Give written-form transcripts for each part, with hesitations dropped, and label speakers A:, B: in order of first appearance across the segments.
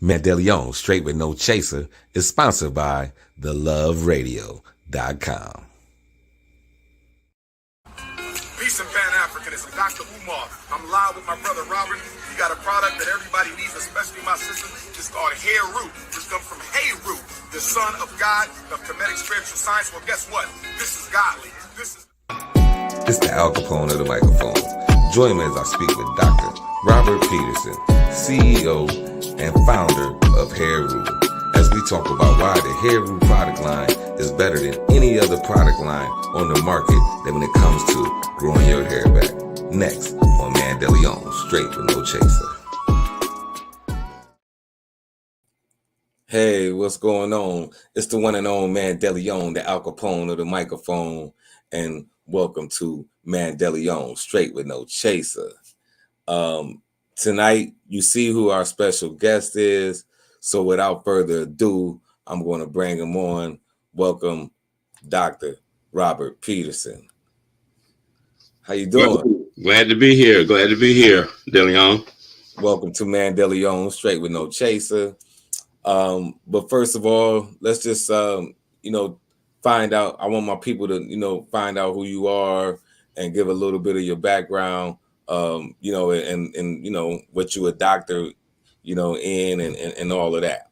A: ManDeleon, Straight with No Chaser, is sponsored by theloveradio.com.
B: Peace and Pan-Africanism. Dr. Umar. I'm live with my brother Robert. You got a product that everybody needs, especially my sisters. It's called Hairreau. This comes from Hairreau, the son of God, of Kemetic spiritual science. Well, guess what? This is godly.
A: It's the Al Capone of the microphone. Join me as I speak with Dr. Robert Peterson, CEO and founder of Hairreau, as we talk about why the Hairreau product line is better than any other product line on the market when it comes to growing your hair back. Next on ManDeleon, Straight with No Chaser. Hey, what's going on? It's the one and only ManDeleon, the Al Capone of the microphone, and welcome to ManDeleon, Straight with No Chaser. Tonight, you see who our special guest is. So without further ado, I'm going to bring him on. Welcome, Dr. Robert Peterson. How you doing?
C: Glad to be here. DeLeon.
A: Welcome to ManDeleon, Straight with No Chaser. But first of all, let's just, find out. I want my people to, find out who you are and give a little bit of your background, and what you a doctor, in and all of that.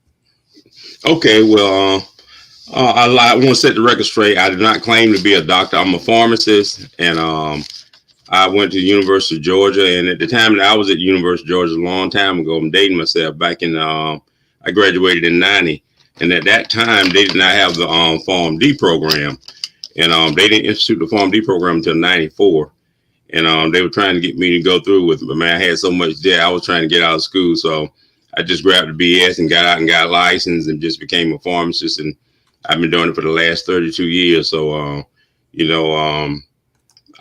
C: Okay, well, I want to set the record straight. I do not claim to be a doctor. I'm a pharmacist, and I went to the University of Georgia. And at the time that I was at the University of Georgia, a long time ago, I'm dating myself. Back in, I graduated in '90, and at that time they did not have the PharmD program, and they didn't institute the PharmD program until '94. And they were trying to get me to go through with it. But man, I had so much debt. I was trying to get out of school. So I just grabbed the BS and got out and got licensed and just became a pharmacist. And I've been doing it for the last 32 years. So,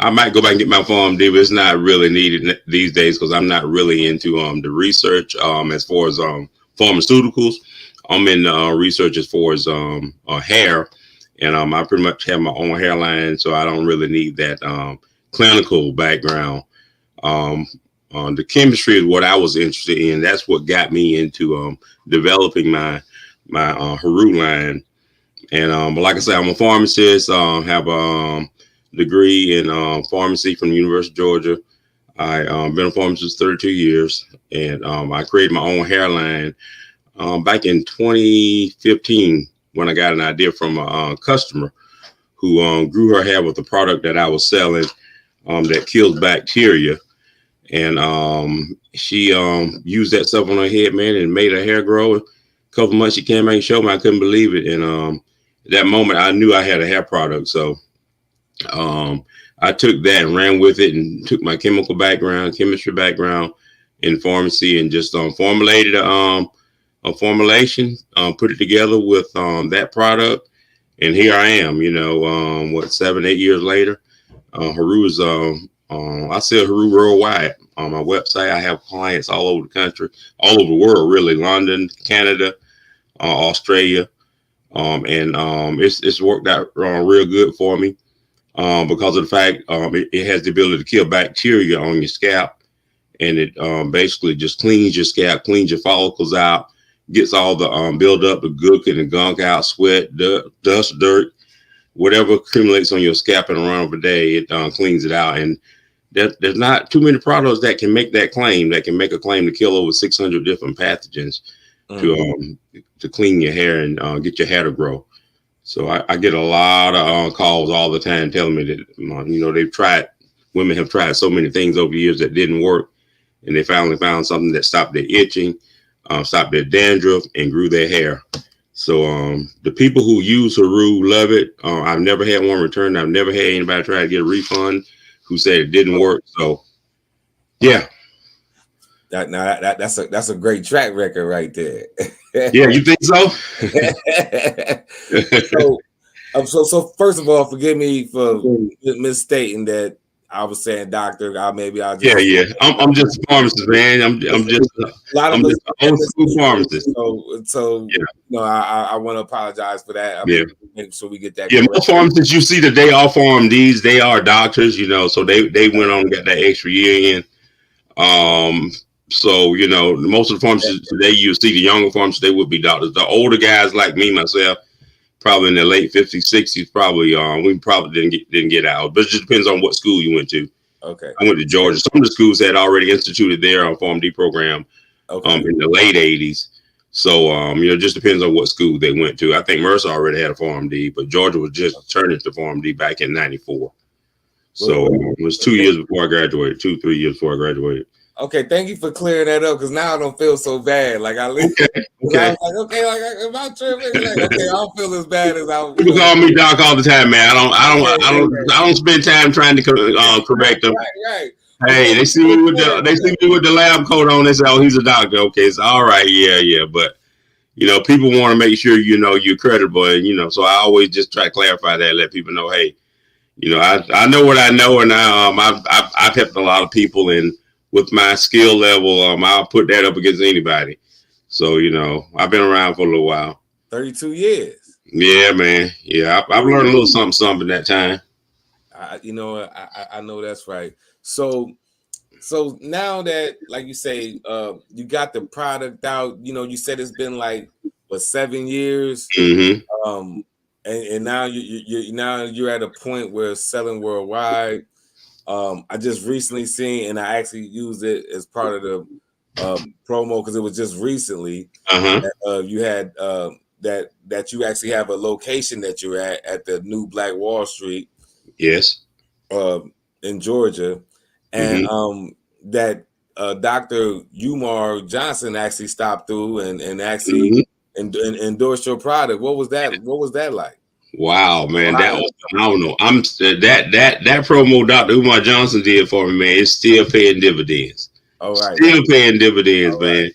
C: I might go back and get my PharmD, but it's not really needed these days because I'm not really into the research as far as pharmaceuticals. I'm in research as far as hair. And I pretty much have my own hairline, so I don't really need that clinical background. The chemistry is what I was interested in. That's what got me into developing my Hairreau line. And but like I said, I'm a pharmacist. Have a degree in pharmacy from the University of Georgia. I've been a pharmacist 32 years, and I created my own hairline back in 2015 when I got an idea from a customer who grew her hair with a product that I was selling that kills bacteria. And she used that stuff on her head, man, and made her hair grow. A couple months she came back and showed me. I couldn't believe it. And at that moment, I knew I had a hair product. So I took that and ran with it and took my chemistry background in pharmacy and just formulated a formulation, put it together with that product. And here I am, 7-8 years later. Hairreau is, I sell Hairreau worldwide on my website. I have clients all over the country, all over the world, really. London, Canada, Australia. And it's worked out real good for me because of the fact it has the ability to kill bacteria on your scalp. And it basically just cleans your scalp, cleans your follicles out, gets all the build up, the gook and the gunk out, sweat, dust, dirt. Whatever accumulates on your scalp and around over day, it cleans it out. And there's not too many products that can make that claim, that can make a claim to kill over 600 different pathogens to clean your hair and get your hair to grow. So I get a lot of calls all the time telling me that, women have tried so many things over the years that didn't work. And they finally found something that stopped their itching, stopped their dandruff, and grew their hair. So the people who use Hairreau love it. I've never had one return. I've never had anybody try to get a refund who said it didn't work. So, yeah.
A: That's a great track record right there.
C: Yeah, you think so?
A: So first of all, forgive me for misstating that I was saying doctor. I'm just
C: I'm just a pharmacist, man. I'm just an old school pharmacist.
A: So yeah. I want to apologize for that. Make sure we get that.
C: Yeah, most pharmacists you see that they are PharmDs, they are doctors, so they went on and got that extra year in. So, most of the pharmacists today, you see the younger pharmacists, they would be doctors. The older guys like me, myself, probably in their late 50s, 60s, probably, we probably didn't get out. But it just depends on what school you went to.
B: Okay.
C: I went to Georgia. Some of the schools had already instituted their PharmD program in the late 80s. So, it just depends on what school they went to. I think Mercer already had a PharmD, but Georgia was just turning to PharmD back in 94. So it was 2 years before I graduated, 3 years before I graduated.
B: Okay, thank you for clearing that up, because now I don't feel so bad. Like I was like, okay, like am I tripping? Like, okay, I don't feel as bad as I.
C: People call me doc all the time, man. I don't spend time trying to correct them.
B: Right.
C: Hey, they see me with the lab coat on. They say, "Oh, he's a doctor." Okay, it's all right. Yeah. But people want to make sure you're credible, and so I always just try to clarify that, let people know, hey, I know what I know, and I've helped a lot of people, and with my skill level, I'll put that up against anybody. So, I've been around for a little while.
B: 32 years.
C: Yeah, man. Yeah, I've learned a little something that time.
B: I know that's right. So now that, like you say, you got the product out, you said it's been like 7 years.
C: Mm-hmm.
B: And now you're at a point where it's selling worldwide. I just recently seen, and I actually used it as part of the promo, because it was just recently. You had that you actually have a location that you're at the new Black Wall Street.
C: Yes.
B: In Georgia, and that Dr. Umar Johnson actually stopped through and actually endorsed your product. What was that like? Wow,
C: man, that was phenomenal. That promo Dr. Umar Johnson did for me, man, it's still paying dividends.
B: All right.
C: Still paying dividends, man.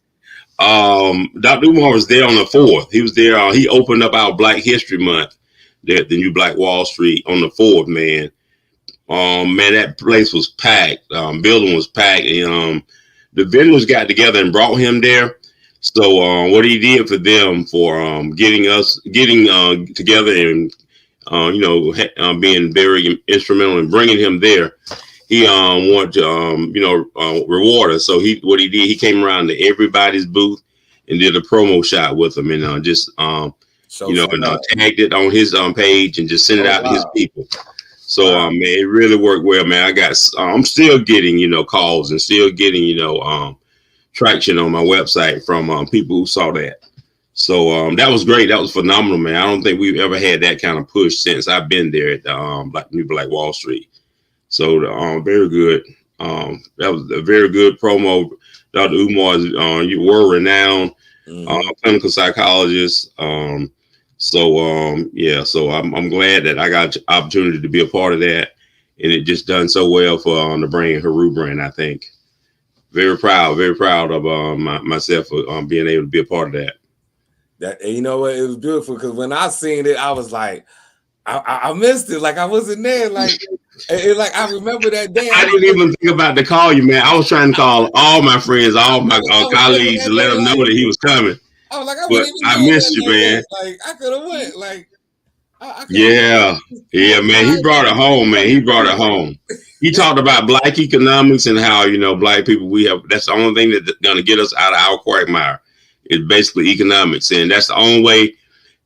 C: Dr. Umar was there on the 4th. He was there. He opened up our Black History Month, the new Black Wall Street, on the 4th, man. Man, that place was packed. Building was packed. And, the vendors got together and brought him there. So what he did for them for getting together and being very instrumental in bringing him there, he wanted to reward us. So what he did, he came around to everybody's booth and did a promo shot with them, and tagged it on his page and just sent it out to his people. So man, it really worked well, man. I'm still getting calls and still getting traction on my website from people who saw that. So that was great. That was phenomenal, man. I don't think we've ever had that kind of push since I've been there at the new Black Wall Street. So very good. That was a very good promo. Dr. Umar, you were renowned clinical psychologist. So I'm glad that I got the opportunity to be a part of that, and it just done so well for the Hairreau brand. I think very proud of myself for being able to be a part of that.
B: That, you know what, it was beautiful, because when I seen it, I was like, I missed it. Like I wasn't there. Like I remember that day.
C: I didn't even think about to call you, man. I was trying to call all my friends, all my colleagues, to let them know that he was coming.
B: I was like,
C: I missed you, man.
B: Like I could have went. Like
C: yeah, man. He brought it home, man. He brought it home. He talked about Black economics and how Black people, that's the only thing that's gonna get us out of our quagmire. It's basically economics, and that's the only way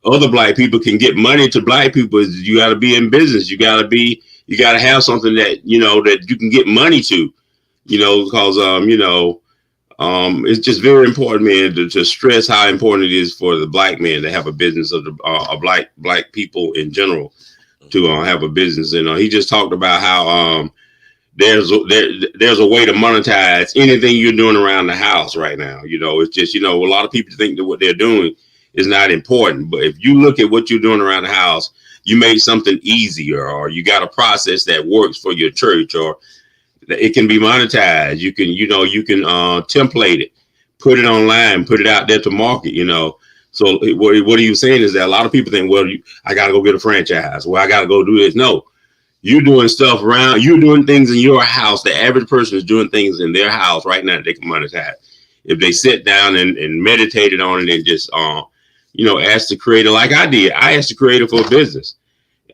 C: other Black people can get money to Black people. Is you got to be in business. You got to have something that that you can get money to. Because it's just very important, man, to stress how important it is for the Black man to have a business, of the Black people in general to have a business. And he just talked about how there's a way to monetize anything you're doing around the house right now. It's just a lot of people think that what they're doing is not important, but if you look at what you're doing around the house, you made something easier, or you got a process that works for your church, or it can be monetized. You can template it, put it online, put it out there to market. So what are you saying is that a lot of people think, well, I got to go get a franchise. Well, I got to go do this. No, you're doing stuff around. You're doing things in your house. The average person is doing things in their house right now that they can monetize if they sit down and meditated on it and just ask the creator, like I did. I asked the creator for a business,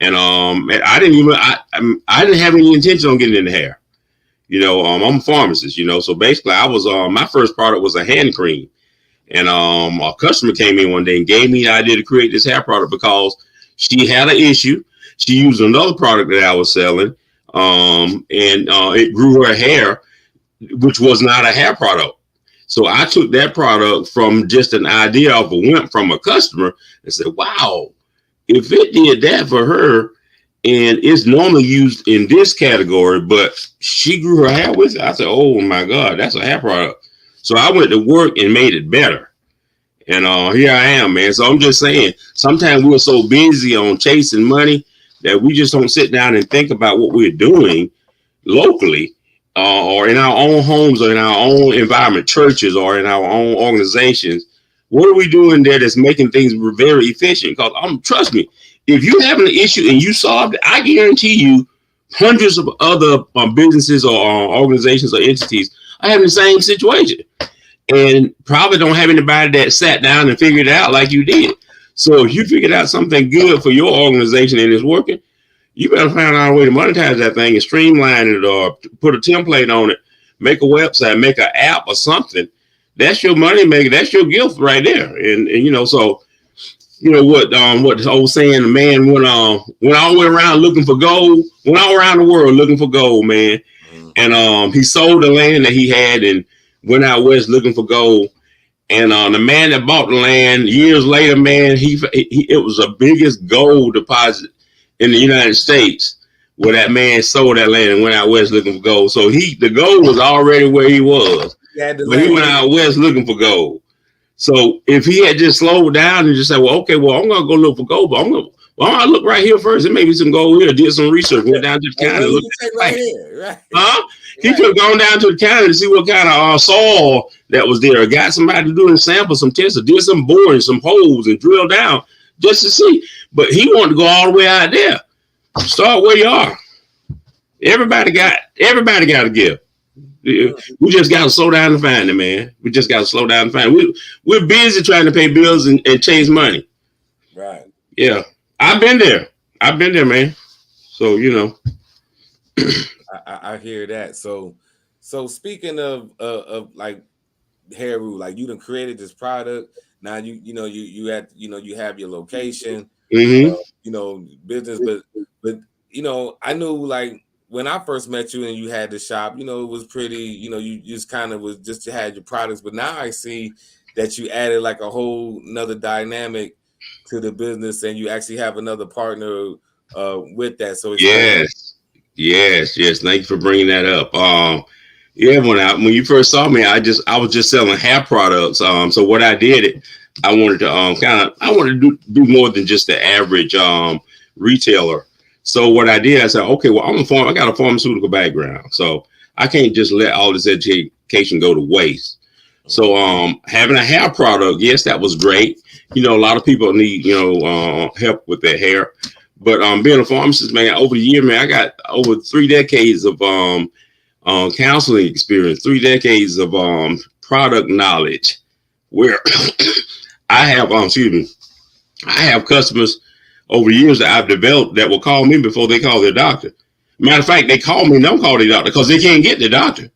C: and I didn't have any intention on getting into hair. I'm a pharmacist, so basically I was, my first product was a hand cream. And a customer came in one day and gave me the idea to create this hair product because she had an issue. She used another product that I was selling, and it grew her hair, which was not a hair product. So I took that product from just an idea of a whim from a customer and said, wow, if it did that for her, and it's normally used in this category, but she grew her hair with it, I said, oh my God, that's a hair product. So I went to work and made it better. And here I am, man. So I'm just saying, sometimes we're so busy on chasing money that we just don't sit down and think about what we're doing locally, or in our own homes, or in our own environment, churches, or in our own organizations. What are we doing there that's making things very efficient? Because trust me, if you're having an issue and you solved it, I guarantee you hundreds of other businesses or organizations or entities are having the same situation and probably don't have anybody that sat down and figured it out like you did. So if you figured out something good for your organization and it's working, you better find out a way to monetize that thing and streamline it, or put a template on it, make a website, make an app or something. That's your money maker. That's your gift right there. And so what the old saying, the man went all the way around looking for gold, went all around the world looking for gold, man. And he sold the land that he had and went out west looking for gold. And the man that bought the land years later, man, it was the biggest gold deposit in the United States, where that man sold that land and went out west looking for gold. So the gold was already where he was, but he went out west looking for gold. So if he had just slowed down and just said, well, okay, well, I'm going to go look for gold, but I'm going to look right here first. There may be some gold here. Did some research, went down to the county. He could have gone down to the county to see what kind of soil that was there. Got somebody to do a sample, some tests, or did some boring, some holes, and drill down just to see. But he wanted to go all the way out there. Start where you are. Everybody got a gift. We just got to slow down and find it, man. We just got to slow down and find it. We're busy trying to pay bills and chase money.
D: Right.
C: Yeah. I've been there, man. So,
D: I hear that. So speaking of like Hairreau, like you done created this product. Now you have your location, business, but I knew, like, when I first met you and you had the shop, it was pretty, you just kind of was just, you had your products, but now I see that you added like a whole nother dynamic to the business, and you actually have another partner with that. So it's
C: yes. Thank you for bringing that up. When you first saw me, I was just selling hair products. So what I did, I wanted to do more than just the average retailer. So what I did, I said, okay, well, I got a pharmaceutical background, so I can't just let all this education go to waste. So having a hair product, yes, that was great. A lot of people need, help with their hair. But being a pharmacist, man, over the year, man, I got over 3 decades of counseling experience, 3 decades of product knowledge, where I have customers over years that I've developed that will call me before they call their doctor. Matter of fact, they call me, don't call their doctor, because they can't get their doctor.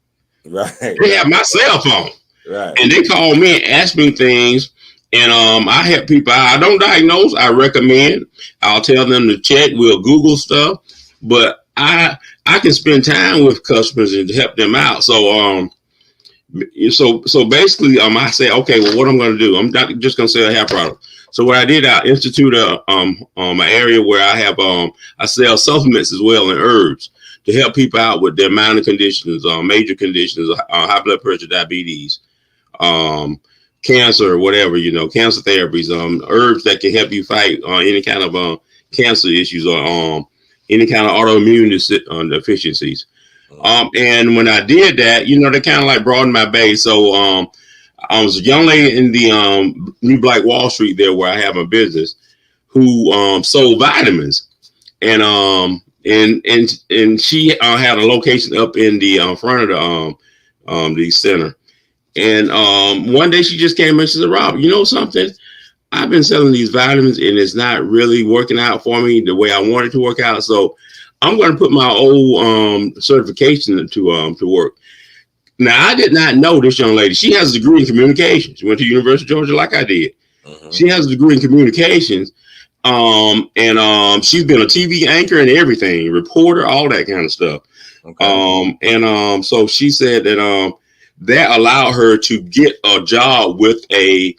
D: Right.
C: They have my cell phone.
D: Right.
C: And they call me and ask me things. And I help people. I don't diagnose. I recommend. I'll tell them to check. We'll Google stuff. But I can spend time with customers and help them out. So so basically, I say, okay, well, what I'm going to do? I'm not just going to sell a hair product. So what I did, I instituted an area where I have I sell supplements as well and herbs to help people out with their minor conditions, major conditions, high blood pressure, diabetes, cancer, whatever, cancer therapies, herbs that can help you fight any kind of cancer issues or any kind of autoimmune deficiencies. And when I did that, they kind of like broadened my base. So I was a young lady in the New Black Wall Street there, where I have a business, who sold vitamins, and she had a location up in the front of the center. And one day she just came and she said, Rob, you know something? I've been selling these vitamins and it's not really working out for me the way I wanted to work out. So I'm going to put my old certification to work. Now, I did not know this young lady. She has a degree in communications. She went to University of Georgia like I did. She has a degree in communications. She's been a TV anchor and everything, reporter, all that kind of stuff. Okay. So she said that that allowed her to get a job with a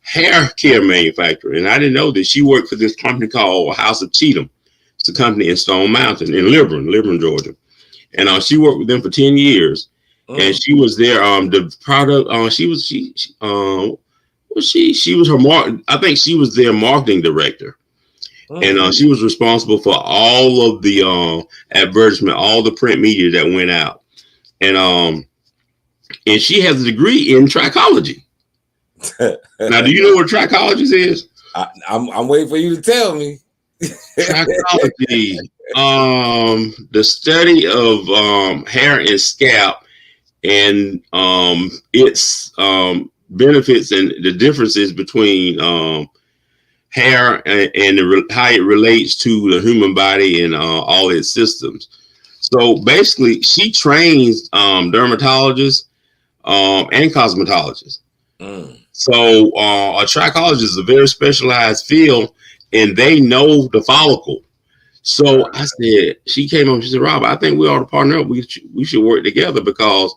C: hair care manufacturer. And I didn't know that she worked for this company called House of Cheatham. It's a company in Stone Mountain in Liburn, Georgia. And she worked with them for 10 years. And she was there. The product. She was her I think she was their marketing director, and she was responsible for all of the advertisement, all the print media that went out, and she has a degree in trichology. Now, do you know what trichologist is?
D: I'm waiting for you to tell me.
C: Trichology, the study of hair and scalp. And its benefits and the differences between hair and how it relates to the human body and all its systems. So basically, she trains dermatologists and cosmetologists. So a trichologist is a very specialized field, and they know the follicle. So I said, she came up, she said, Rob, I think we ought to partner up. We should work together because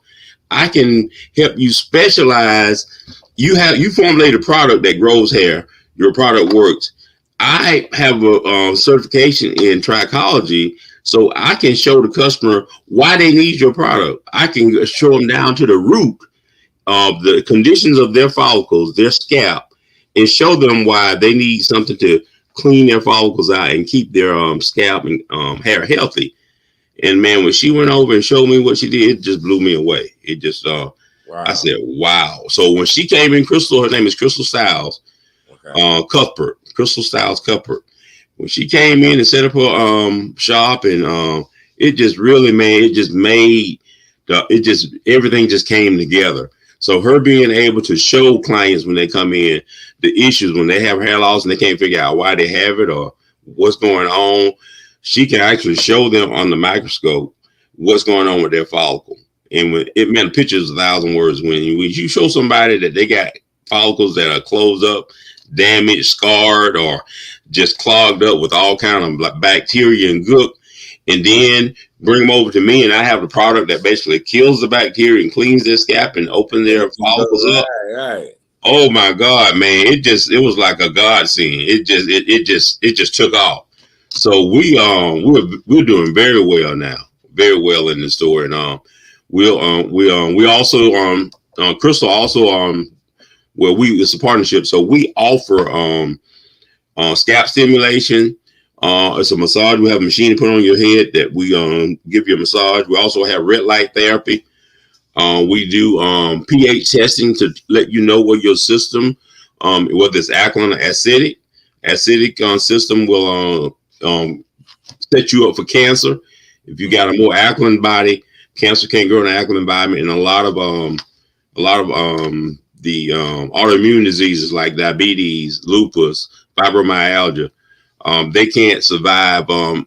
C: I can help you specialize. You formulate a product that grows hair. Your product works. I have a certification in trichology, so I can show the customer why they need your product. I can show them down to the root of the conditions of their follicles, their scalp, and show them why they need something to clean their follicles out and keep their scalp and hair healthy. And man, when she went over and showed me what she did, it just blew me away. It just, wow. I said, wow. So when she came in, Crystal, her name is Crystal Styles, Cuthbert, Crystal Styles Cuthbert. When she came in and set up her shop, and it just really everything just came together. So her being able to show clients when they come in the issues when they have hair loss and they can't figure out why they have it or what's going on, she can actually show them on the microscope what's going on with their follicle. And when it meant pictures 1,000 words, when you show somebody that they got follicles that are closed up, damaged, scarred, or just clogged up with all kind of bacteria and gook, and then bring them over to me, and I have the product that basically kills the bacteria and cleans their scalp and opens their follicles up. Right. Oh my God, man! It was like a godsend. It just took off. So we're doing very well now, very well in the store, and we also Crystal also it's a partnership, so we offer scalp stimulation. It's a massage. We have a machine to put on your head that we give you a massage. We also have red light therapy. We do pH testing to let you know what your system, whether it's alkaline or acidic. Acidic system will set you up for cancer. If you got a more alkaline body, cancer can't grow in an alkaline environment. And a lot of the autoimmune diseases like diabetes, lupus, fibromyalgia, they can't survive, and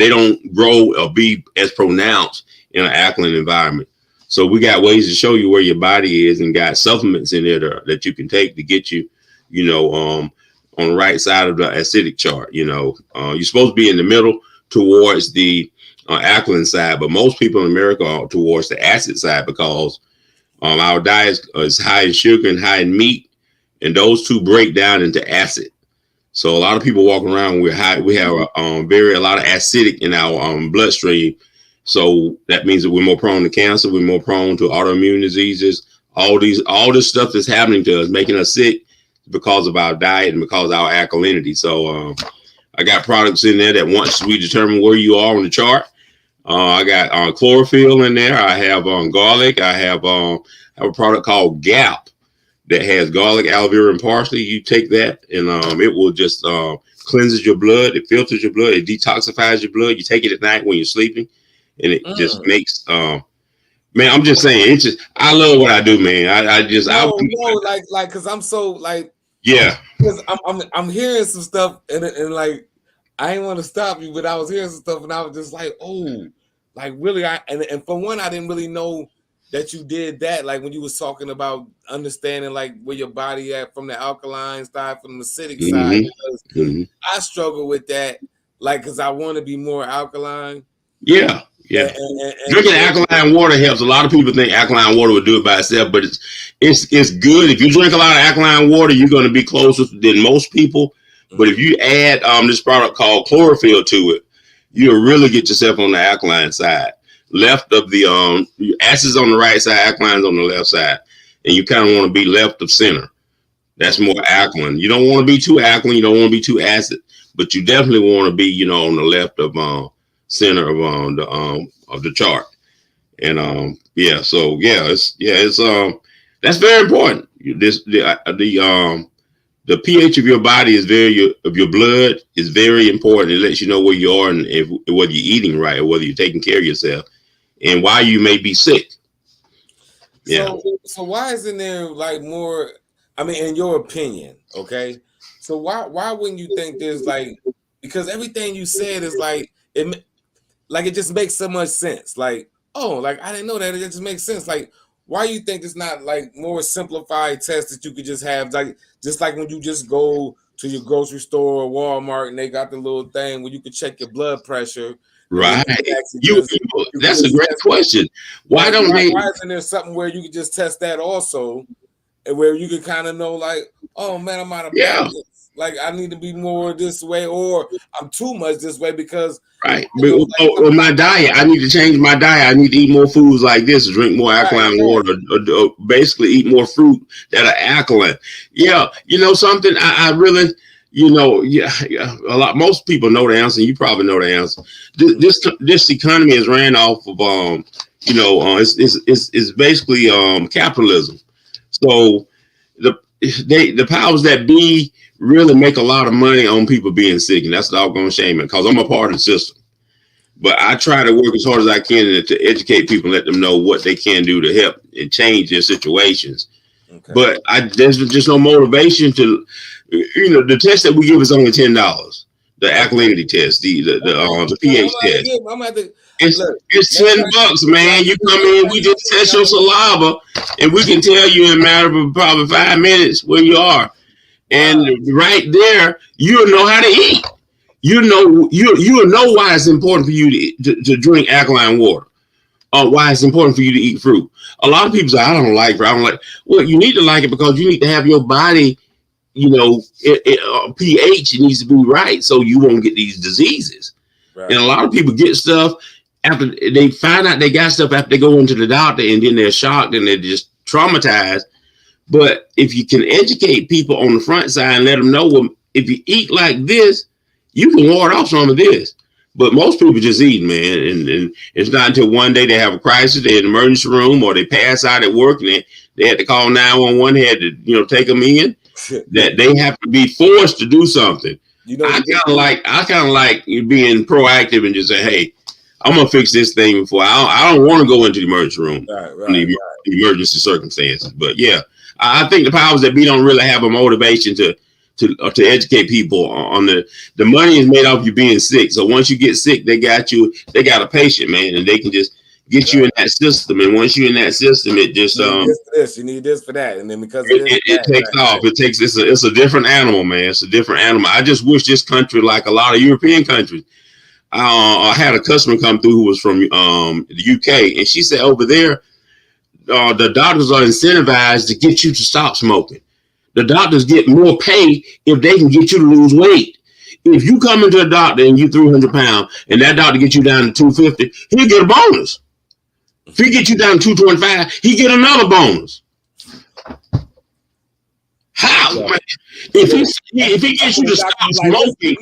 C: they don't grow or be as pronounced in an alkaline environment. So we got ways to show you where your body is, and got supplements in there that you can take to get you, on the right side of the acidic chart. You're supposed to be in the middle towards the alkaline side, but most people in America are towards the acid side because our diet is high in sugar and high in meat, and those two break down into acid. So a lot of people walking around we have a lot of acidic in our bloodstream. So that means that we're more prone to cancer, we're more prone to autoimmune diseases. All this stuff that's happening to us, making us sick, because of our diet and because of our alkalinity. So I got products in there that once we determine where you are on the chart, I got chlorophyll in there. I have garlic. I have a product called GAP that has garlic, aloe vera, and parsley. You take that, and it will just cleanses your blood. It filters your blood. It detoxifies your blood. You take it at night when you're sleeping, and it just makes. Man, I'm just saying. I love what I do, man.
D: Because I'm so like.
C: Yeah.
D: Because I'm hearing some stuff, and like I didn't want to stop you, but I was hearing some stuff, and I was just like, oh, like really? And for one, I didn't really know that you did that. Like when you was talking about understanding like where your body at from the alkaline side, from the acidic side, because I struggle with that. Like, because I want to be more alkaline.
C: Yeah. Drinking alkaline water helps. A lot of people think alkaline water would do it by itself, but it's good. If you drink a lot of alkaline water, you're going to be closer than most people. But if you add this product called chlorophyll to it, you'll really get yourself on the alkaline side. Left of the acids on the right side, alkalines on the left side, and you kind of want to be left of center. That's more alkaline. You don't want to be too alkaline. You don't want to be too acid, but you definitely want to be, on the left of center of the chart. And it's that's very important. The pH of your body of your blood is very important. It lets you know where you are and whether you're eating right or whether you're taking care of yourself and why you may be sick. Yeah.
D: So why isn't there like more? I mean, in your opinion, okay. So why wouldn't you think there's like, because everything you said is like it just makes so much sense. Like, oh, like I didn't know that. It just makes sense. Like, why you think it's not like more simplified tests that you could just have, like just like when you just go to your grocery store or Walmart and they got the little thing where you can check your blood pressure.
C: Right. That's a great question. Why
D: isn't there something where you could just test that also, and where you could kind of know like, oh man, I'm out of balance. Like I need to be more this way, or I'm too much this way because
C: or my diet. I need to change my diet. I need to eat more foods like this, drink more alkaline water, or basically eat more fruit that are alkaline. Yeah, something. I really, a lot. Most people know the answer. You probably know the answer. This economy is ran off of it's basically capitalism. So the powers that be really make a lot of money on people being sick, and that's the doggone shame, because I'm a part of the system. But I try to work as hard as I can to educate people, let them know what they can do to help and change their situations. Okay. But there's just no motivation to, the test that we give is only $10. The alkalinity test, the pH test. It's $10, man. You come in, we just test your saliva, and we can tell you in a matter of probably 5 minutes where you are. And right there, you'll know how to eat. You'll know why it's important for you to drink alkaline water, or why it's important for you to eat fruit. A lot of people say, I don't like fruit. Well, you need to like it because you need to have your body, pH needs to be right so you won't get these diseases. Right. And a lot of people get stuff after they find out they got stuff after they go into the doctor, and then they're shocked and they're just traumatized. But if you can educate people on the front side and let them know, well, if you eat like this, you can ward off some of this. But most people just eat, man. And it's not until one day they have a crisis, they're in the emergency room, or they pass out at work and they had to call 911, had to, take them in, that they have to be forced to do something. I kind of like being proactive and just say, hey, I'm going to fix this thing before I don't want to go into the emergency room in the emergency circumstances. But yeah, I think the powers that be don't really have a motivation to educate people on the money is made off you being sick. So once you get sick, they got a patient, man, and they can just get you in that system. And once you're in that system, it just
D: you need this for that, and then because
C: it takes off. It's a different animal, man. It's a different animal. I just wish this country, like a lot of European countries. I had a customer come through who was from the UK, and she said over there, the doctors are incentivized to get you to stop smoking. The doctors get more pay if they can get you to lose weight. If you come into a doctor and you 300 pounds and that doctor gets you down to 250, he'll get a bonus. If he gets you down to 225, he get another bonus. How? Yeah. If he gets you to stop smoking,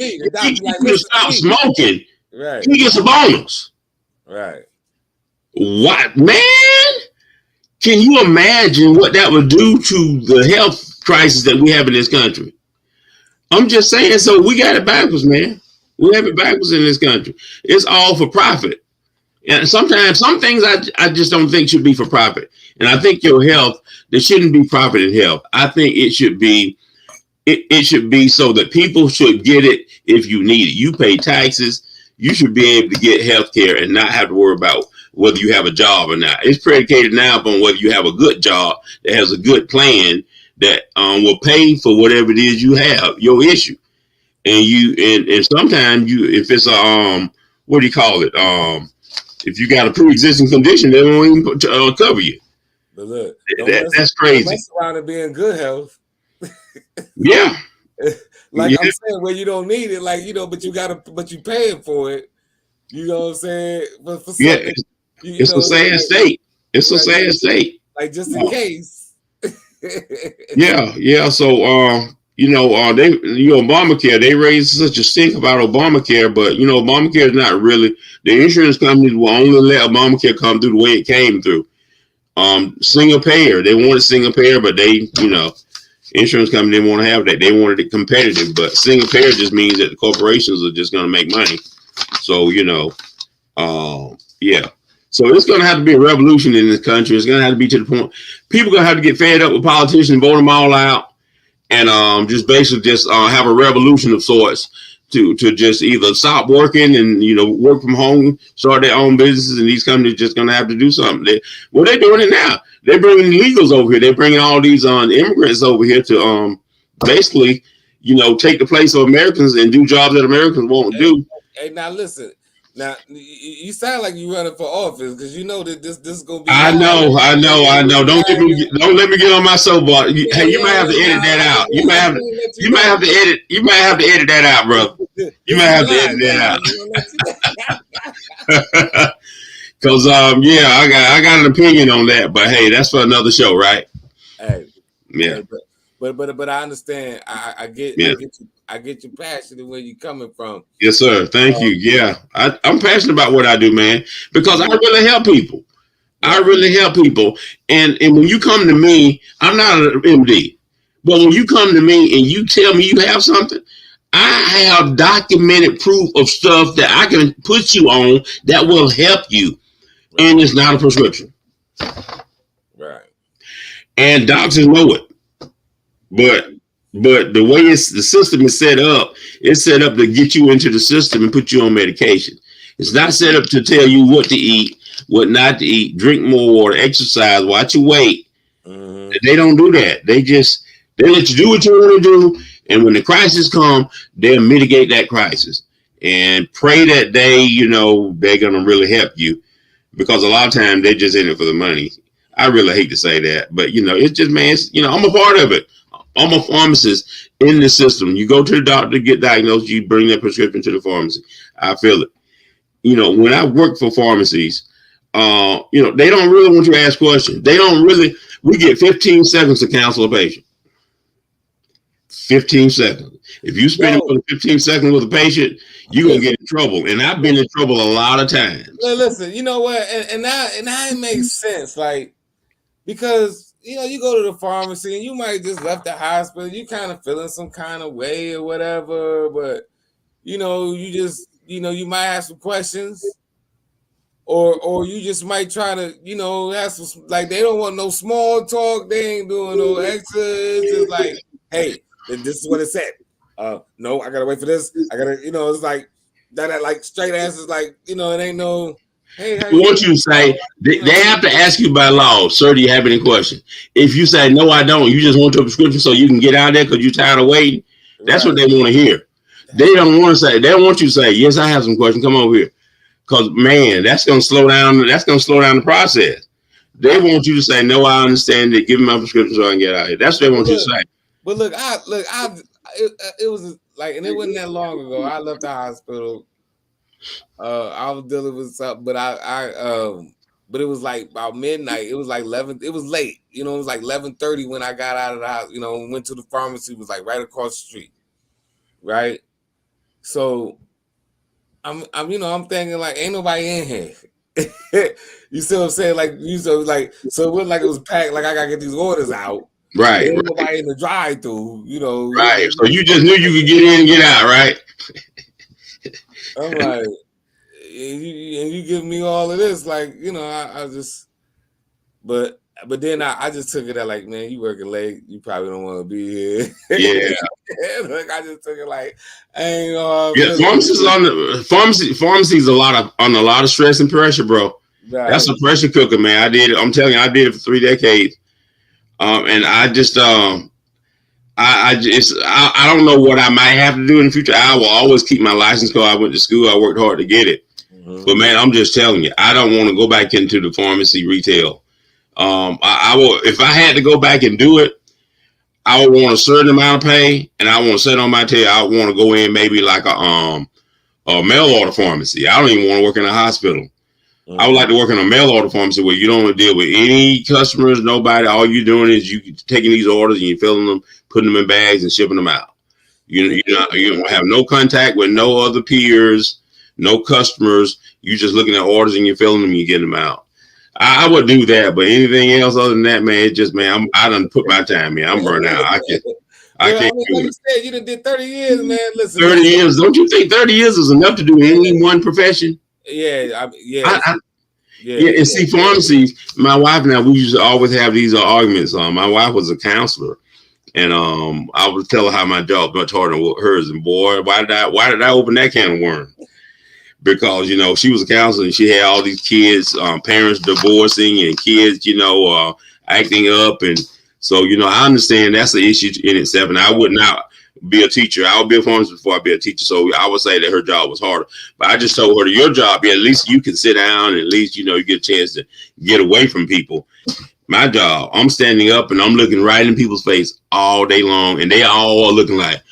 C: right, he gets a bonus.
D: Right.
C: What, man? Can you imagine what that would do to the health crisis that we have in this country? I'm just saying, so we got it backwards, man. We have it backwards in this country. It's all for profit. And sometimes some things I just don't think should be for profit. And I think your health, there shouldn't be profit in health. I think it should be it should be so that people should get it if you need it. You pay taxes, you should be able to get health care and not have to worry about whether you have a job or not. It's predicated now upon whether you have a good job that has a good plan that will pay for whatever it is you have, your issue. And and sometimes if it's a what do you call it? If you got a pre-existing condition, they won't even cover you.
D: But look,
C: that's crazy.
D: Don't mess around and be in good health.
C: Yeah.
D: Like I'm saying, where you don't need it, like, you know, but you paying for it. You know what I'm saying? But for something,
C: it's a sad state. It's a sad state.
D: Like, just in case.
C: Yeah. So Obamacare, they raised such a stink about Obamacare, but Obamacare is not really, the insurance companies will only let Obamacare come through the way it came through. Single payer. They wanted single payer, but they, insurance company didn't want to have that. They wanted it competitive, but single payer just means that the corporations are just going to make money. So, yeah. So it's going to have to be a revolution in this country. It's going to have to be to the point. People are going to have to get fed up with politicians, vote them all out, and just basically just have a revolution of sorts to just either stop working and, work from home, start their own businesses, and these companies are just going to have to do something. They're doing it now. They're bringing illegals over here. They're bringing all these immigrants over here to basically, take the place of Americans and do jobs that Americans won't do.
D: Hey, now listen. Now you sound like you running for office because you know that this is gonna be.
C: I know. Don't let me get on my soapbox. Hey, you might have to edit that out. You might have to edit that out, bro. You might have to edit that out. Cause I got an opinion on that, but hey, that's for another show, right?
D: Hey,
C: yeah.
D: But I understand. I get you passionate where you're coming from.
C: Yes, sir. Thank you. Yeah, I'm passionate about what I do, man, because I really help people. I really help people, and when you come to me, I'm not an MD, but when you come to me and you tell me you have something, I have documented proof of stuff that I can put you on that will help you, and it's not a prescription.
D: Right.
C: And doctors know it. But the way the system is set up, it's set up to get you into the system and put you on medication. It's not set up to tell you what to eat, what not to eat, drink more water, exercise, watch your weight. Mm-hmm. They don't do that. They let you do what you want to do. And when the crisis comes, they'll mitigate that crisis and pray that they're going to really help you, because a lot of times they're just in it for the money. I really hate to say that, but it's just, man, I'm a part of it. I'm a pharmacist in the system. You go to the doctor to get diagnosed, you bring that prescription to the pharmacy. I feel it. When I work for pharmacies, they don't really want you to ask questions. We get 15 seconds to counsel a patient. 15 seconds. If you spend more than 15 seconds with a patient, you're going to get in trouble. And I've been in trouble a lot of times.
D: Well, listen, you know what? And now it makes sense. Like, because you go to the pharmacy and you might just left the hospital, you kind of feeling some kind of way or whatever, but you you might have some questions, or you just might try to have some, like, they don't want no small talk, they ain't doing no extras. It's just like, hey, this is what it said. No, I gotta wait for this. I gotta, it's like that like straight answers, like, it ain't no. Hey,
C: what you say, they have to ask you by law, sir, do you have any questions? If you say, no, I don't, you just want your prescription so you can get out there because you're tired of waiting, that's what they want to hear. They don't want to say, they don't want you to say, yes, I have some questions, come over here. Because, man, that's going to slow down the process. They want you to say, no, I understand it, give me my prescription so I can get out here. That's what they want you to say.
D: But look, it was like, and it wasn't that long ago, I left the hospital. I was dealing with something, but but it was like about midnight. It was like 11. It was late. It was like 11:30 when I got out of the house. Went to the pharmacy. It was like right across the street, right? So I'm thinking, like, ain't nobody in here. You see what I'm saying? Like, so it wasn't like it was packed. Like, I gotta get these orders out.
C: Right.
D: Ain't nobody in the drive-through.
C: Right. So you just knew you could get in and get out, right?
D: I'm like, and you give me all of this, like, I just, but But then I just took it out like, man, you working late, you probably don't want to be here.
C: Yeah.
D: Like I just took it like, I ain't
C: Yeah, pharmacy's on a lot of stress and pressure, bro.
D: Right.
C: That's a pressure cooker, man. I did it. I'm telling you, I did it for 3 decades. And I just I don't know what I might have to do in the future. I will always keep my license because I went to school. I worked hard to get it. Mm-hmm. But man, I'm just telling you, I don't want to go back into the pharmacy retail. I will, if I had to go back and do it, I would want a certain amount of pay, and I want to sit on my tail. I want to go in maybe like a mail order pharmacy. I don't even want to work in a hospital. Mm-hmm. I would like to work in a mail order pharmacy where you don't deal with any customers, nobody. All you're doing is you taking these orders and you're filling them, putting them in bags, and shipping them out. You don't have no contact with no other peers, no customers. You're just looking at orders and you're filling them, and you get them out. I would do that, but anything else other than that, man, it's just, man, I done put my time in. I'm burnt out. I can't do
D: like
C: it.
D: You said, you done did 30 years, man. Listen,
C: 30 years. Don't you think 30 years is enough to do any one profession?
D: Yeah,
C: And see, pharmacies, my wife and I, we used to always have these arguments. My wife was a counselor, and I would tell her how my job much harder than hers. And boy, why did I open that can of worms? Because, she was a counselor and she had all these kids, parents divorcing and kids, acting up. And so, I understand that's an issue in itself. And I would not be a teacher. I would be a pharmacist before I'd be a teacher. So I would say that her job was harder. But I just told her, your job, at least you can sit down. At least, you get a chance to get away from people. My job, I'm standing up and I'm looking right in people's face all day long. And they all are looking like,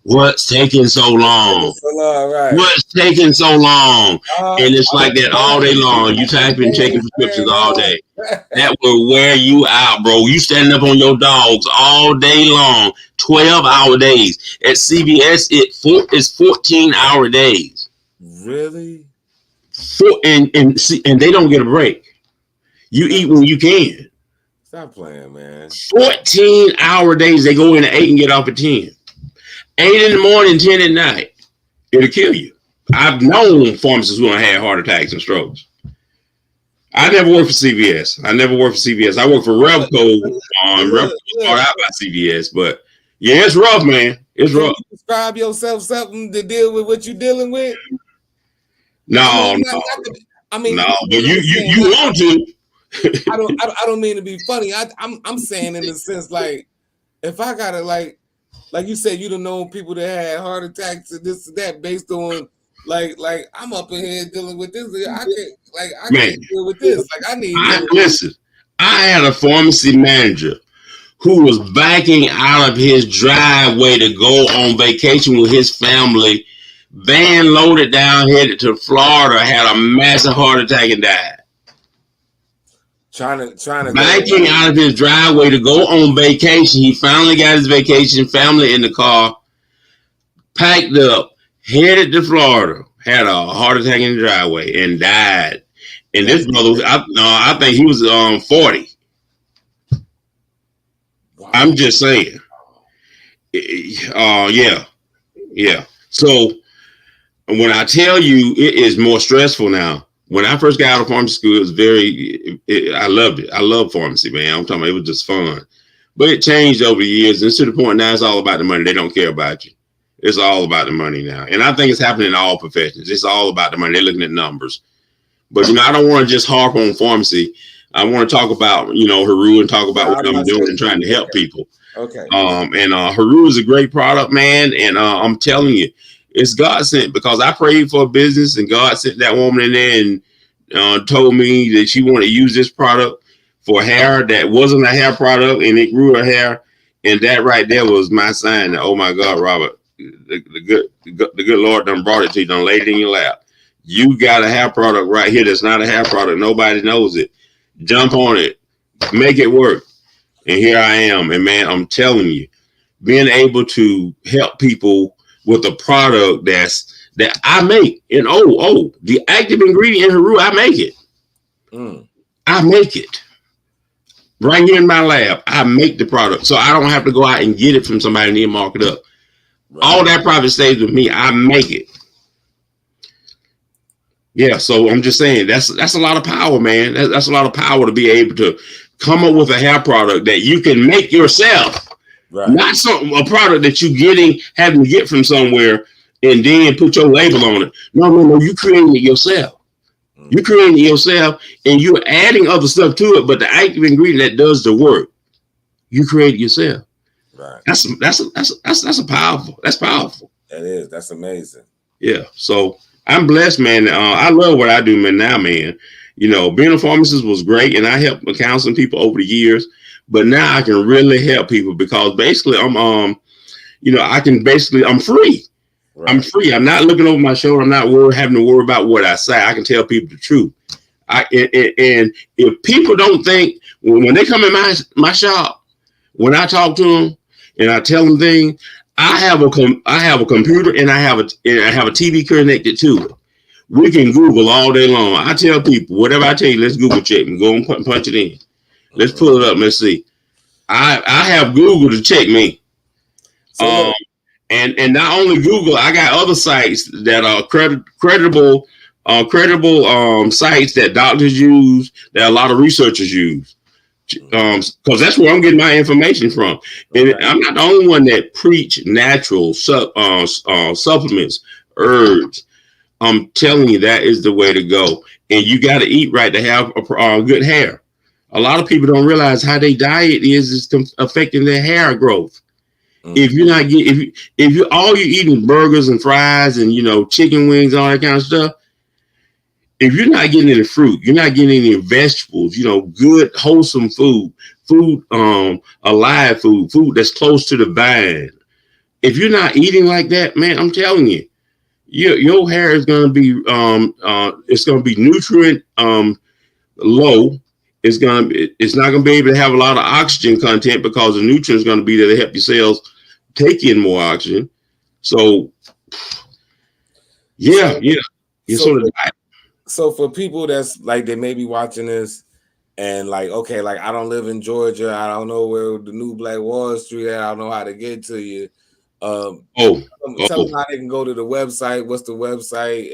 C: what's taking so long?
D: Right.
C: What's taking so long? And it's like that all day long. You typing, checking prescriptions all day. That will wear you out, bro. You standing up on your dogs all day long, 12-hour days. At CVS, it's 14-hour days.
D: Really?
C: And they don't get a break. You eat when you can.
D: Stop playing, man.
C: 14-hour days. They go in at 8 and get off at 10. 8 in the morning, 10 at night. It'll kill you. I've known pharmacists who have had heart attacks and strokes. I never worked for CVS. I worked for Revco. Revco started out by CVS. But yeah, it's rough, man. It's rough.
D: Can you describe yourself something to deal with what you're dealing with?
C: No. But you want to.
D: I don't mean to be funny. I'm saying in the sense like if I gotta like you said, you don't know people that had heart attacks and this and that based on like I'm up in here dealing with this. I can't deal with this. Like I need.
C: Listen, I had a pharmacy manager who was backing out of his driveway to go on vacation with his family. Van loaded down, headed to Florida, had a massive heart attack and died.
D: Trying to
C: backing out of his driveway to go on vacation. He finally got his vacation, family in the car, packed up, headed to Florida, had a heart attack in the driveway and died. And this brother, I think he was 40. Wow. I'm just saying. Yeah. So when I tell you it is more stressful now. When I first got out of pharmacy school, I loved it. I love pharmacy, man. I'm talking about it was just fun. But it changed over the years. And to the point now, it's all about the money. They don't care about you. It's all about the money now. And I think it's happening in all professions. It's all about the money. They're looking at numbers. But, I don't want to just harp on pharmacy. I want to talk about, Hairreau and talk about what I'm doing and trying to help people.
D: Okay.
C: And Hairreau is a great product, man. And I'm telling you, it's God sent because I prayed for a business and God sent that woman in there and told me that she wanted to use this product for hair that wasn't a hair product and it grew her hair. And that right there was my sign that, oh my God, Robert, the good Lord done brought it to you, done laid it in your lap. You got a hair product right here that's not a hair product. Nobody knows it. Jump on it. Make it work. And here I am. And man, I'm telling you, being able to help people with a product that I make. And the active ingredient in Hairreau, I make it. I make it. Right here in my lab, I make the product. So I don't have to go out and get it from somebody and then mark it up. Right. All that profit stays with me. I make it. Yeah, so I'm just saying that's a lot of power, man. That's a lot of power to be able to come up with a hair product that you can make yourself,
D: right?
C: Not a product that you having to get from somewhere and then put your label on it. No, you creating it yourself. You're creating it yourself, and you're adding other stuff to it, but the active ingredient that does the work, you create it yourself.
D: Right.
C: That's powerful. That's powerful.
D: That is. That's amazing.
C: Yeah. So I'm blessed, man. I love what I do, man. Now, man, you know, being a pharmacist was great, and I helped counseling people over the years. But now I can really help people because basically I'm free. Right. I'm free. I'm not looking over my shoulder. I'm not having to worry about what I say. I can tell people the truth. And if people don't think when they come in my shop, when I talk to them and I tell them things, I have a computer and I have a TV connected to it. We can Google all day long. I tell people whatever I tell you, let's Google check and go and punch it in. Let's pull it up. Let's see. I have Google to check me. And not only Google, I got other sites that are credible sites that doctors use, that a lot of researchers use. Because that's where I'm getting my information from. And I'm not the only one that preach natural supplements, herbs. I'm telling you, that is the way to go. And you got to eat right to have good hair. A lot of people don't realize how their diet is affecting their hair growth. If you're not getting, if you all you're eating burgers and fries and chicken wings, all that kind of stuff. If you're not getting any fruit, you're not getting any vegetables, good wholesome food, alive food that's close to the vine. If you're not eating like that, man, I'm telling you, your hair is going to be it's going to be nutrient low. It's not going to be able to have a lot of oxygen content because the nutrients are going to be there to help your cells take in more oxygen. So, yeah.
D: So for people that's like, they may be watching this and like, okay, like I don't live in Georgia. I don't know where the new Black Wall Street at. I don't know how to get to you. Tell them how they can go to the website. What's the website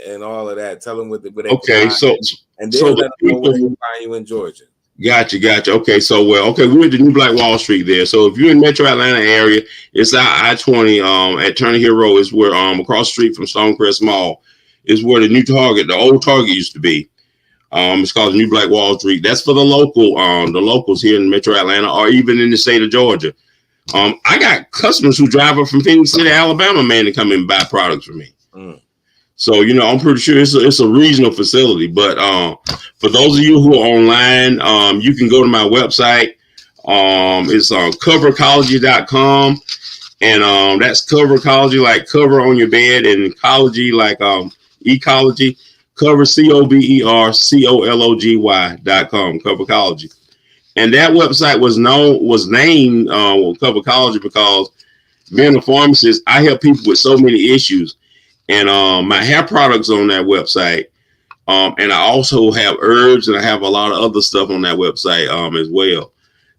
D: and all of that. Tell them what they and then let them know where they can find you in Georgia.
C: Gotcha. Okay, we're at the new Black Wall Street there. So if you're in Metro Atlanta area, it's I-20 at Turner Hill Road. It's where across the street from Stonecrest Mall is where the old Target used to be. It's called the new Black Wall Street. That's for the locals here in Metro Atlanta or even in the state of Georgia. I got customers who drive up from Phoenix City, Alabama, man, to come and buy products from me. So, I'm pretty sure it's a regional facility. But for those of you who are online, you can go to my website. It's covercology.com. And that's Covercology, like cover on your bed, and ecology, like ecology. Cover, COVERCOLOGY.com, Covercology. And that website was named Covercology because being a pharmacist, I help people with so many issues. And my hair products on that website. And I also have herbs, and I have a lot of other stuff on that website as well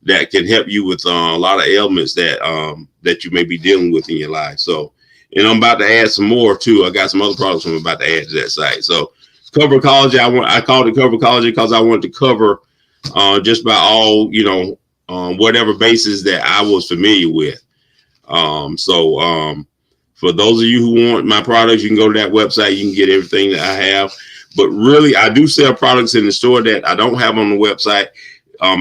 C: that can help you with a lot of ailments that you may be dealing with in your life. So, and I'm about to add some more too. I got some other products I'm about to add to that site. So Covercology, I called it Covercology because I wanted to cover just about all, whatever bases that I was familiar with. For those of you who want my products, you can go to that website. You can get everything that I have. But really, I do sell products in the store that I don't have on the website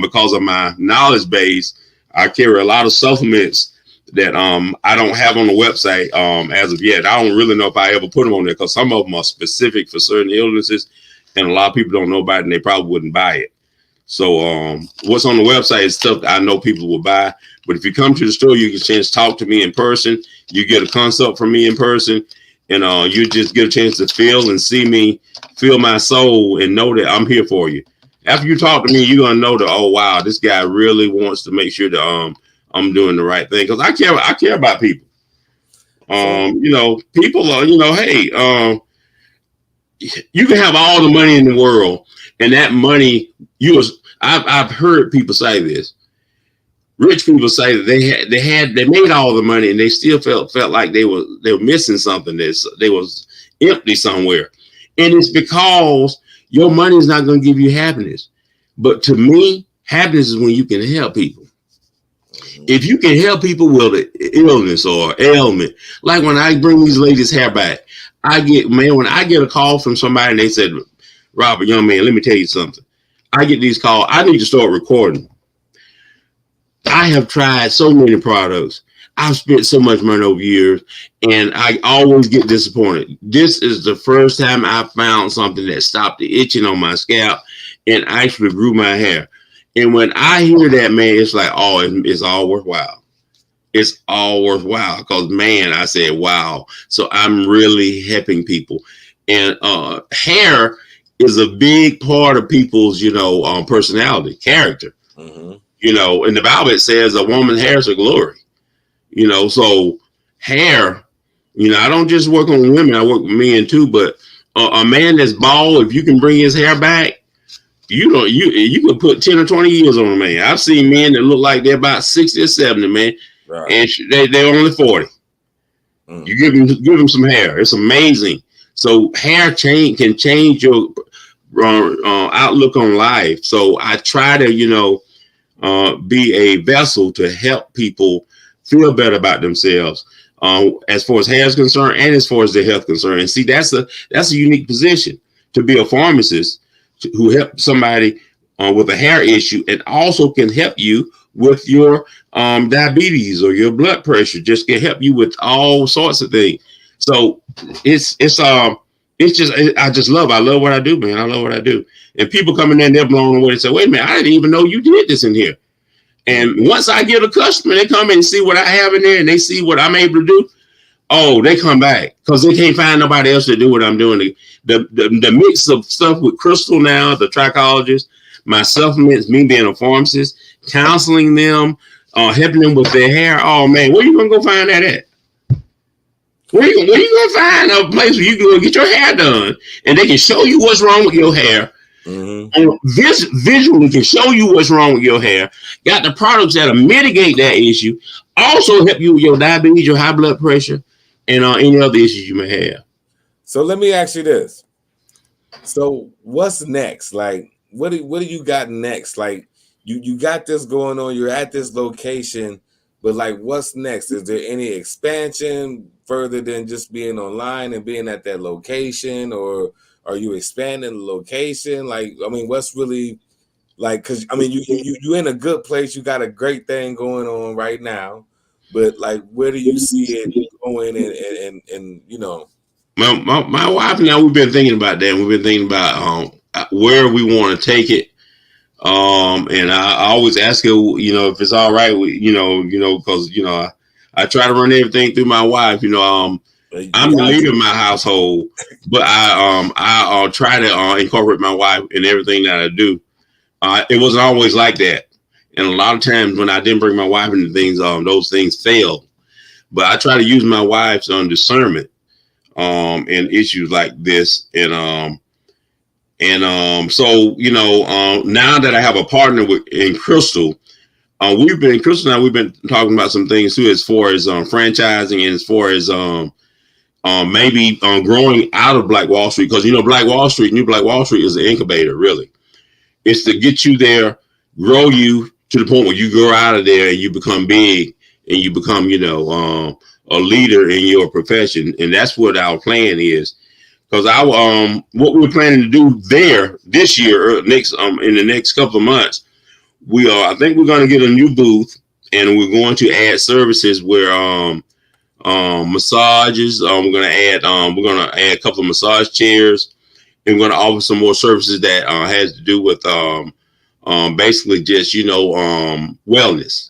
C: because of my knowledge base. I carry a lot of supplements that I don't have on the website as of yet. I don't really know if I ever put them on there because some of them are specific for certain illnesses, and a lot of people don't know about it, and they probably wouldn't buy it. So what's on the website is stuff that I know people will buy. But if you come to the store, you get a chance to talk to me in person. You get a consult from me in person, and you just get a chance to feel and see me, feel my soul, and know that I'm here for you. After you talk to me, you're going to know that, oh, wow, this guy really wants to make sure that I'm doing the right thing. Because I care about people. People are, hey, you can have all the money in the world, and that money, I've heard people say this. Rich people say that they made all the money and they still felt like they were missing something. They was empty somewhere, and it's because your money is not going to give you happiness. But to me, Happiness is when you can help people. If you can help people with an illness or ailment, like when I bring these ladies' hair back, when I get a call from somebody and they said, Robert, young man, let me tell you something. I get these calls. I need to start recording. I have tried so many products. I've spent so much money over years, and I always get disappointed. This is the first time I found something that stopped the itching on my scalp and actually grew my hair. And when I hear that, man, it's like, oh, it's all worthwhile. It's all worthwhile because, man, I said, wow. So I'm really helping people. And hair is a big part of people's, personality, character. Mm-hmm. In the Bible, it says a woman's hair is a glory. So hair, I don't just work on women, I work with men too, but a man that's bald, if you can bring his hair back, you can put 10 or 20 years on a man. I've seen men that look like they're about 60 or 70, man, right. And they're only 40. You give them some hair. It's amazing. So hair can change your outlook on life. So I try to, be a vessel to help people feel better about themselves, as far as hair is concerned and as far as their health concerned. And see, that's a unique position to be a pharmacist who help somebody with a hair issue and also can help you with your diabetes or your blood pressure. Just can help you with all sorts of things. So I love what I do, man. I love what I do. And people come in there and they're blown away and say, wait a minute, I didn't even know you did this in here. And once I get a customer, they come in and see what I have in there and they see what I'm able to do. Oh, they come back because they can't find nobody else to do what I'm doing. The mix of stuff with Crystal now, the trichologist, my supplements, me being a pharmacist, counseling them, helping them with their hair. Oh, man, where you going to go find that at? Where you going to find a place where you can go get your hair done and they can show you what's wrong with your hair? Mm-hmm. And visually can show you what's wrong with your hair. Got the products that'll mitigate that issue. Also help you with your diabetes, your high blood pressure, and any other issues you may have.
D: So let me ask you this. So what's next? Like, what do you got next? Like, you got this going on. You're at this location, but like, what's next? Is there any expansion further than just being online and being at that location, or are you expanding the location? Like, I mean, what's really like? Because I mean, you in a good place. You got a great thing going on right now, but like, where do you see it going? And
C: my wife and I, we've been thinking about that. We've been thinking about where we want to take it. And I always ask her, if it's all right, because I try to run everything through my wife. I'm the leader of my household, but I try to incorporate my wife in everything that I do. It wasn't always like that, and a lot of times when I didn't bring my wife into things, those things failed. But I try to use my wife's discernment in issues like this, so now that I have a partner in Crystal, Crystal and I, we've been talking about some things too, as far as franchising and as far as maybe growing out of Black Wall Street, because New Black Wall Street is an incubator. Really, it's to get you there, grow you to the point where you grow out of there and you become big and you become a leader in your profession. And that's what our plan is. Because what we're planning to do there this year, in the next couple of months, I think we're going to get a new booth, and we're going to add services where massages. We're going to add a couple of massage chairs, and we're going to offer some more services that has to do with basically just wellness,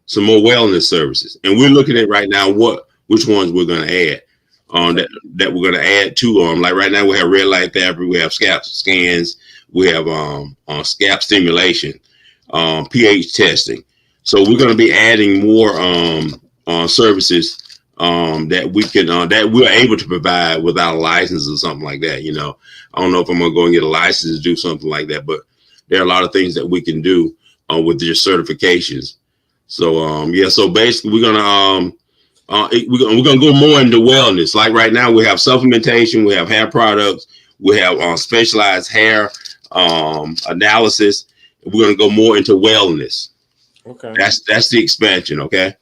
C: some more wellness services. And we're looking at right now which ones we're going to add. That we're going to add to them. Like right now we have red light therapy, we have scalp scans, we have scalp stimulation, pH testing. So we're going to be adding more services that we can that we're able to provide without a license or something like that. I don't know if I'm going to go and get a license to do something like that, but there are a lot of things that we can do with your certifications. So so basically we're going to go more into wellness. Like right now, we have supplementation, we have hair products, we have specialized hair analysis, We're going to go more into wellness.
D: Okay.
C: That's the expansion. Okay.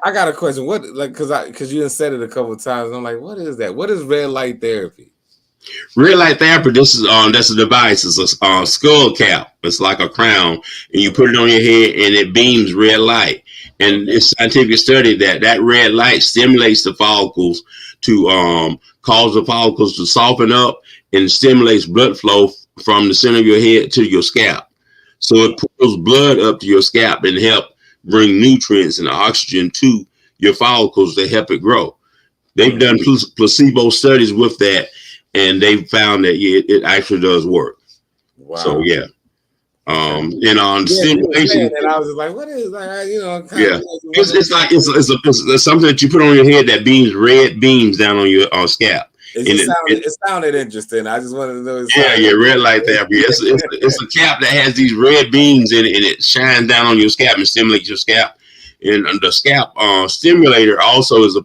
D: I got a question. What, like, because you done said it a couple of times. And I'm like, what is that? What is red light therapy?
C: Red light therapy. This is that's a device. It's a skull cap. It's like a crown, and you put it on your head, and it beams red light. And it's scientific study that red light stimulates the follicles to cause the follicles to soften up, and stimulates blood flow from the center of your head to your scalp. So it pulls blood up to your scalp and help bring nutrients and oxygen to your follicles to help it grow. They've done placebo studies with that, and they found that it actually does work. Wow. So yeah. And on stimulation,
D: and I was just like, what is that?
C: It's something that you put on your head that beams red beams down on your scalp.
D: It sounded interesting. I just wanted to know.
C: Red light therapy. It's a cap that has these red beams in it, and it shines down on your scalp and stimulates your scalp. And the scalp stimulator also is a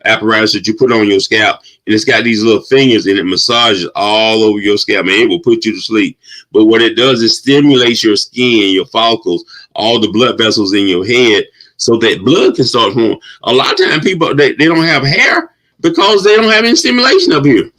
C: apparatus that you put on your scalp, and it's got these little fingers, and it massages all over your scalp, and it will put you to sleep. But what it does is stimulates your skin, your follicles, all the blood vessels in your head, so that blood can start flowing. A lot of times people they don't have hair because they don't have any stimulation up here.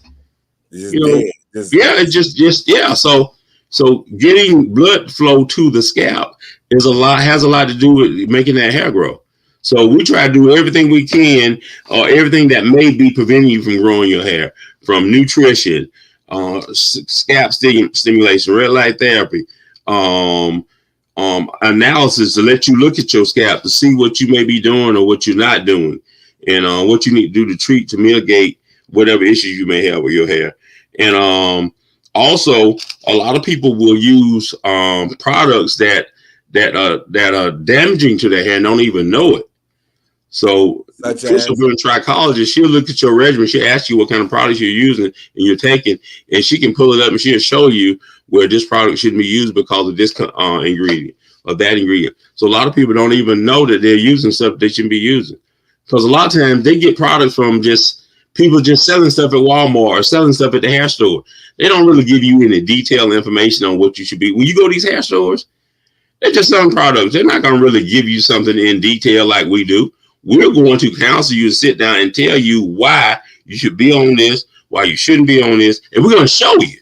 C: So getting blood flow to the scalp has a lot to do with making that hair grow. So we try to do everything we can, or everything that may be preventing you from growing your hair, from nutrition, scalp stimulation, red light therapy, analysis to let you look at your scalp to see what you may be doing or what you're not doing, and what you need to do to mitigate whatever issues you may have with your hair. And also, a lot of people will use products that are damaging to their hair and don't even know it. So, Crystal, being a trichologist, she'll look at your regimen. She'll ask you what kind of products you're using and you're taking, and she can pull it up and she'll show you where this product shouldn't be used because of this ingredient or that ingredient. So a lot of people don't even know that they're using stuff they shouldn't be using, because a lot of times they get products from people just selling stuff at Walmart or selling stuff at the hair store. They don't really give you any detailed information on what you should be. When you go to these hair stores, they're just selling products. They're not going to really give you something in detail like we do. We're going to counsel you, sit down and tell you why you should be on this, why you shouldn't be on this. And we're going to show you.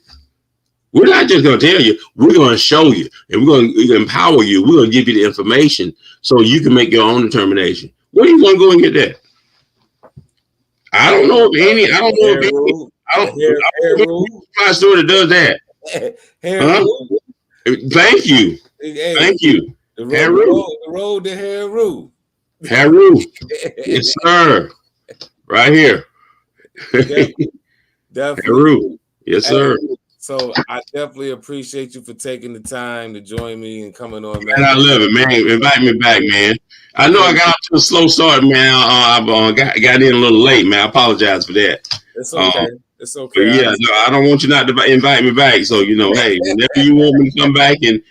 C: We're not just going to tell you, we're going to show you, and we're going to empower you. We're going to give you the information so you can make your own determination. Where are you going to go and get that? I don't know of any. I don't know my store that does that. Thank you. Thank you.
D: The road to Hairreau.
C: Hairreau. Yes, sir. Right here.
D: Definitely.
C: Hairreau. Yes, sir.
D: So I definitely appreciate you for taking the time to join me and coming on, man.
C: And I love it, man. Invite me back, man. I know I got off to a slow start, man. I got in a little late, man. I apologize for that.
D: It's okay. It's okay.
C: Yeah, no, I don't want you not to invite me back. So, hey, whenever you want me to come back and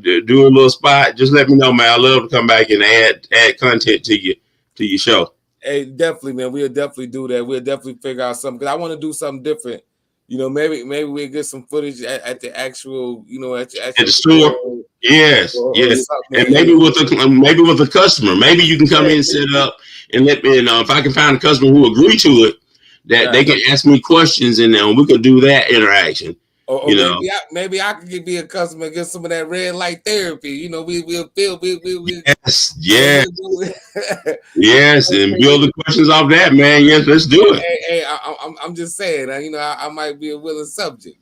C: do a little spot, just let me know, man. I love to come back and add content to your show.
D: Hey, definitely, man. We'll definitely do that. We'll definitely figure out something, because I want to do something different. Maybe we'll get some footage at the actual, at
C: the store. Yes. And maybe with a customer. Maybe you can come in and set up and let me know if I can find a customer who agree to it, that they can ask me questions, and then we could do that interaction.
D: Or maybe I could be a customer and get some of that red light therapy. We'll feel.
C: Yes, and build the questions off that, man. Yes, let's do it.
D: Hey, I'm just saying. I might be a willing subject.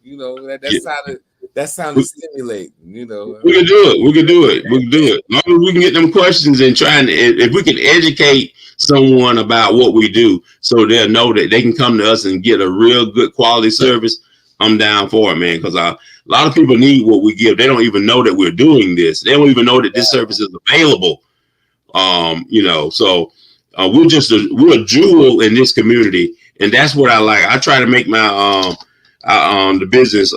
D: That sounded stimulating. We
C: can do it. As long as we can get them questions and if we can educate someone about what we do, so they'll know that they can come to us and get a real good quality service, I'm down for it, man, because a lot of people need what we give. They don't even know that we're doing this. They don't even know that this service is available. So we're a jewel in this community, and that's what I like. I try to make my the business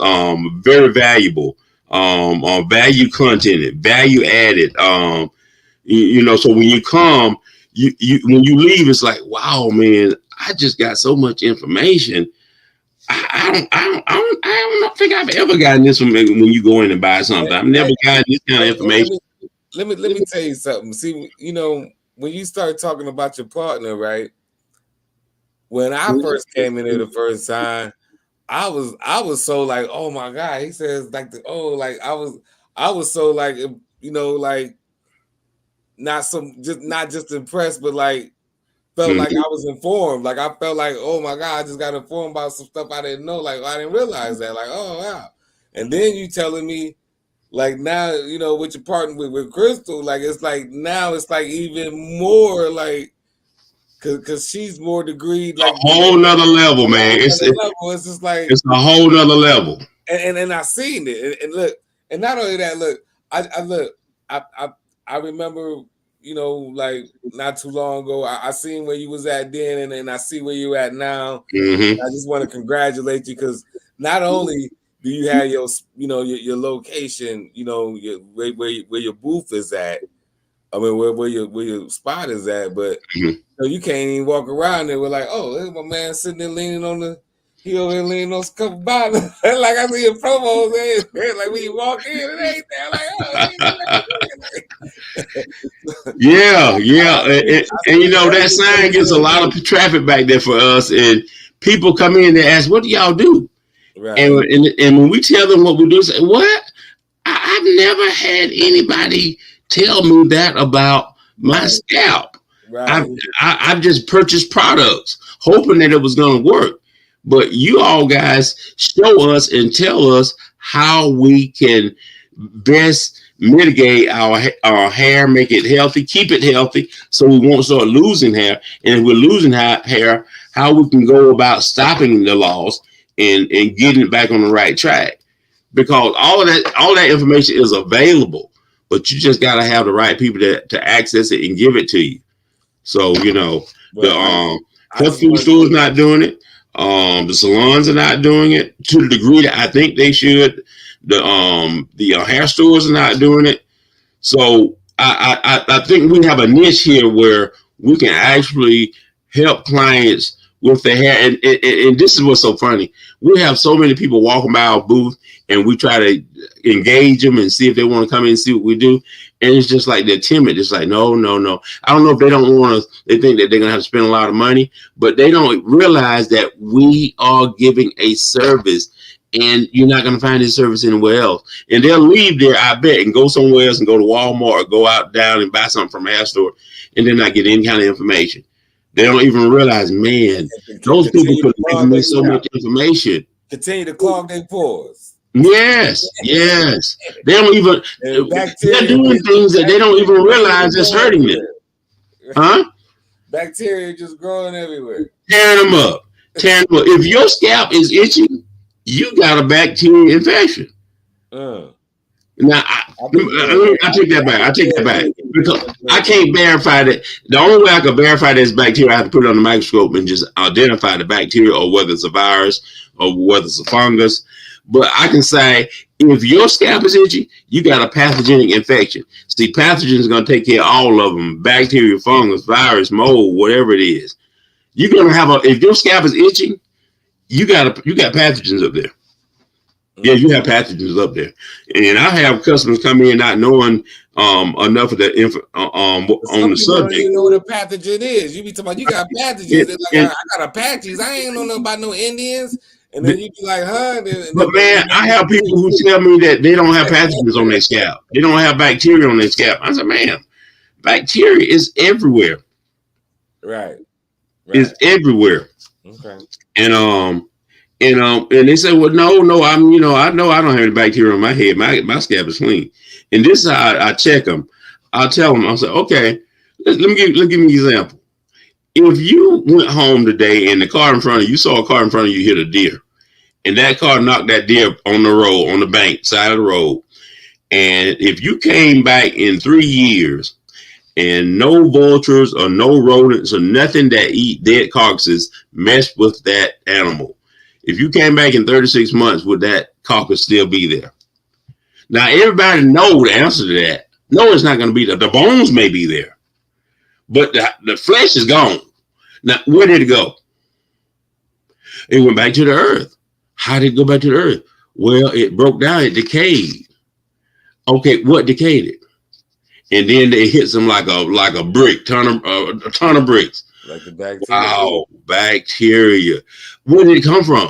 C: very valuable, value content, value added. So when you come, when you leave, it's like, wow, man, I just got so much information. I don't think I've ever gotten this from when you go in and buy something. I've never gotten this kind of information.
D: Let me tell you something. See, when you start talking about your partner, right? When I first came in there the first time, I was so like, oh my God. He says like I was so like, like not just impressed, but like felt like I was informed. Like I felt like, oh my God, I just got informed about some stuff I didn't know. Like I didn't realize that. Like, oh wow. And then you telling me, like now, with your partner with Crystal, like it's like now it's like even more like because she's more degreed, like
C: a whole nother level, man. It's
D: just like
C: it's a whole nother level.
D: And I seen it. And look, and not only that, look, I remember, like not too long ago, I seen where you was at then, and I see where you at now. I just want to congratulate you because not only do you have your location, where your booth is at. I mean, where your spot is at, but you can't even walk around there. We're like, oh, there's my man sitting there leaning on he over there leaning on a couple bottles. Like I see your promos there. Like when you walk in, it ain't there. Like, oh,
C: yeah. And that sign gets a lot of traffic back there for us, and people come in and ask, what do y'all do? Right. And when we tell them what we do, say, what? I've never had anybody tell me that about my scalp. Right. I've just purchased products hoping that it was going to work. But you all guys show us and tell us how we can best mitigate our hair, make it healthy, keep it healthy so we won't start losing hair. And if we're losing hair, how we can go about stopping the loss and getting it back on the right track. Because all that information is available, but you just got to have the right people to access it and give it to you. So, the health food store is not doing it. The salons are not doing it to the degree that I think they should. The hair stores are not doing it. So I think we have a niche here where we can actually help clients with their hair. And this is what's so funny. We have so many people walking by our booth and we try to engage them and see if they want to come in and see what we do. And it's just like they're timid. It's like, no. I don't know if they don't want to, they think that they're going to have to spend a lot of money, but they don't realize that we are giving a service and you're not going to find this service anywhere else. And they'll leave there, I bet, and go somewhere else and go to Walmart or go out down and buy something from a hair store and then not get any kind of information. They don't even realize, man, those people could give me so much information.
D: Continue to clog their pores.
C: Yes. They don't even, they're doing things that they don't even realize it's hurting them. Huh?
D: Bacteria just growing everywhere.
C: Tearing them up. If your scalp is itching, you got a bacterial infection. Now, I take that back. Because I can't verify that. The only way I can verify this bacteria, I have to put it on the microscope and just identify the bacteria or whether it's a virus or whether it's a fungus. But I can say, if your scalp is itchy, you got a pathogenic infection. See, pathogen is going to take care of all of them. Bacteria, fungus, virus, mold, whatever it is. You're going to have if your scalp is itching, you got pathogens up there. Yeah, you have pathogens up there. And I have customers come in not knowing enough of the on the subject.
D: You know what a pathogen is. You be talking about you got pathogens. I got Apaches. I ain't know nothing about no Indians. And then you be like, huh?
C: But man, I have people who tell me that they don't have pathogens on their scalp. They don't have bacteria on their scalp. I said, man, bacteria is everywhere.
D: Right.
C: It's everywhere.
D: Okay.
C: And they say, well, no, I know I don't have any bacteria on my head. My scalp is clean. And this is how I check them. I'll tell them, I'll say, okay, let me give you an example. If you went home today and the car in front of you, saw a car in front of you hit a deer, and that car knocked that deer on the road, on the bank, side of the road, and if you came back in 3 years and no vultures or no rodents or nothing that eat dead carcasses mess with that animal, if you came back in 36 months, would that carcass still be there? Now, everybody know the answer to that. No, it's not going to be there. The bones may be there, but the flesh is gone. Now, where did it go? It went back to the earth. How did it go back to the earth? Well, it broke down, it decayed. Okay, what decayed it? And then it hits them like a brick, a ton of bricks.
D: Like the bacteria.
C: Wow, bacteria. Where did it come from?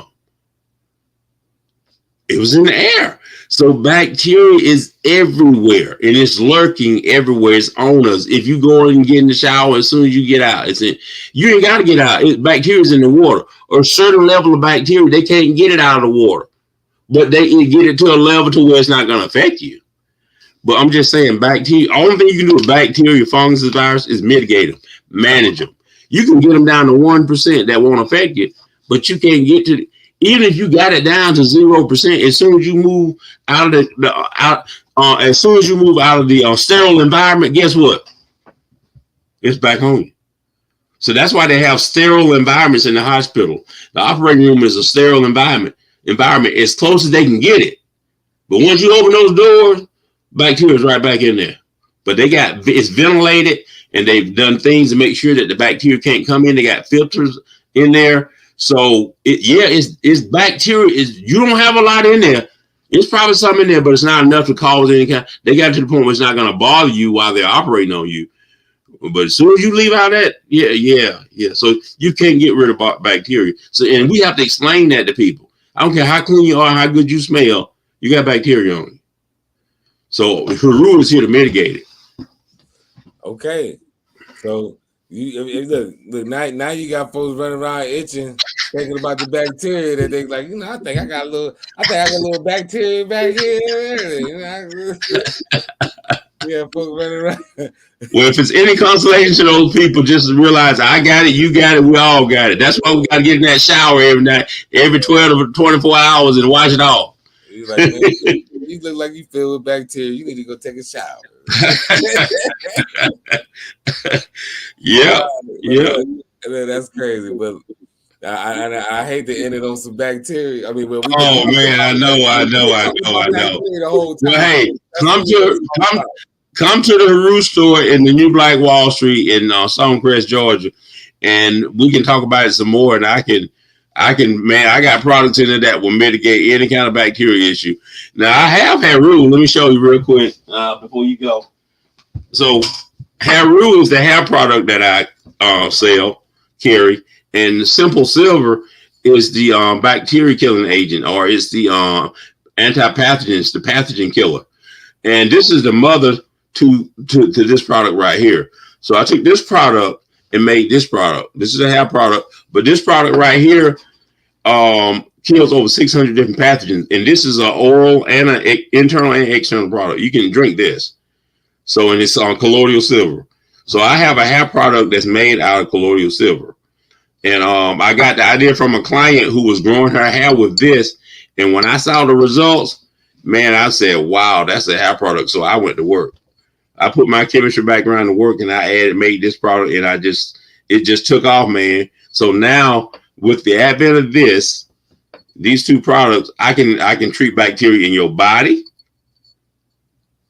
C: It was in the air. So bacteria is everywhere, and it's lurking everywhere. It's on us. If you go in and get in the shower, as soon as you get out, you ain't got to get out. Bacteria is in the water, or a certain level of bacteria. They can't get it out of the water, but they can get it to a level to where it's not going to affect you. But I'm just saying, bacteria. Only thing you can do with bacteria, fungus, virus is mitigate them, manage them. You can get them down to 1% that won't affect you, but you can't get to. Even if you got it down to 0%, as soon as you move out of as soon as you move out of the sterile environment, guess what? It's back on you. So that's why they have sterile environments in the hospital. The operating room is a sterile environment as close as they can get it. But once you open those doors, bacteria is right back in there. But it's ventilated, and they've done things to make sure that the bacteria can't come in. They got filters in there. So it's bacteria. You don't have a lot in there. It's probably something in there, but it's not enough to cause any kind. They got to the point where it's not going to bother you while they're operating on you. But as soon as you leave out that, yeah. So you can't get rid of bacteria. So, and we have to explain that to people. I don't care how clean you are, how good you smell, you got bacteria on you. So Hairreau is here to mitigate it.
D: Okay. So look now you got folks running around itching, thinking about the bacteria that they like, I think I got a little bacteria back here. Yeah, folks running around.
C: Well, if it's any consolation to those people, just realize I got it, you got it, we all got it. That's why we got to get in that shower every night, every 12 or 24 hours and wash it off.
D: He's like, man, you look like you filled with bacteria. You need to go take a shower.
C: Yeah.
D: That's crazy, but I hate to end it on some bacteria. I mean, man,
C: I know.
D: The whole time.
C: Well, hey, come to the Hairreau store in the New Black Wall Street in Stonecrest, Georgia, and we can talk about it some more. And I got products in there that will mitigate any kind of bacteria issue. Now I have Hairreau. Let me show you real quick before you go. So Hairreau is the hair product that I carry, and Simple Silver is the bacteria killing agent, or it's the antipathogen, it's the pathogen killer. And this is the mother to this product right here. So I took this product and made this product. This is a hair product, but this product right here kills over 600 different pathogens. And this is an oral and an internal and external product. You can drink this. So, and it's on colloidal silver. So I have a hair product that's made out of colloidal silver. And I got the idea from a client who was growing her hair with this. And when I saw the results, man, I said, wow, that's a hair product. So I went to work. I put my chemistry background to work, and I made this product, and it just took off, man. So now with the advent of these two products, I can treat bacteria in your body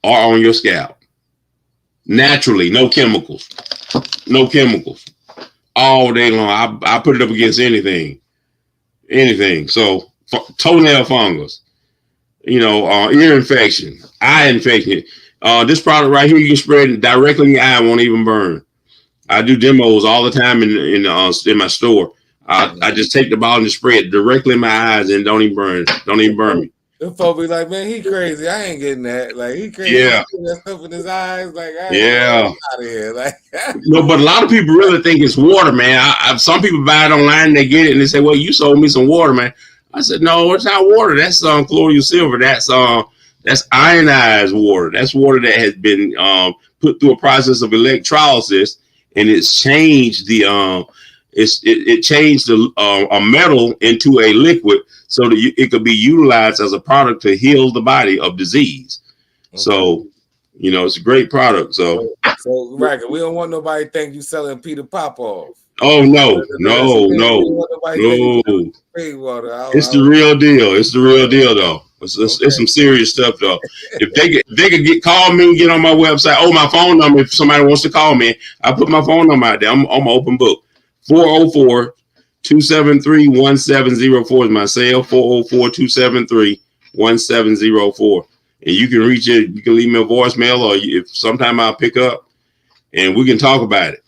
C: or on your scalp. Naturally, no chemicals, all day long. I put it up against anything. So toenail fungus, ear infection, eye infection. This product right here, you can spread it directly in your eye, won't even burn. I do demos all the time in my store. I just take the bottle and just spray it directly in my eyes, and don't even burn me.
D: Them folks be like, man, he crazy. I ain't getting that. Like, he crazy.
C: Yeah.
D: That stuff in his eyes. Like, out of here. Like,
C: no, but a lot of people really think it's water, man. Some people buy it online and they get it and they say, well, you sold me some water, man. I said, no, it's not water. That's colloidal silver. That's ionized water. That's water that has been put through a process of electrolysis, and it's changed it changed a metal into a liquid so that it could be utilized as a product to heal the body of disease. Okay. So, it's a great product. So
D: Racker, we don't want nobody to think you selling Peter Popoff.
C: Oh no. It's the real deal. It's the real deal, though. It's some serious stuff, though. If they could call me, get on my website. Oh, my phone number. If somebody wants to call me, I put my phone number out there. I'm an open book. 273-1704 is my cell, 404-273-1704. And you can reach it. You can leave me a voicemail, or if sometime I'll pick up and we can talk about it.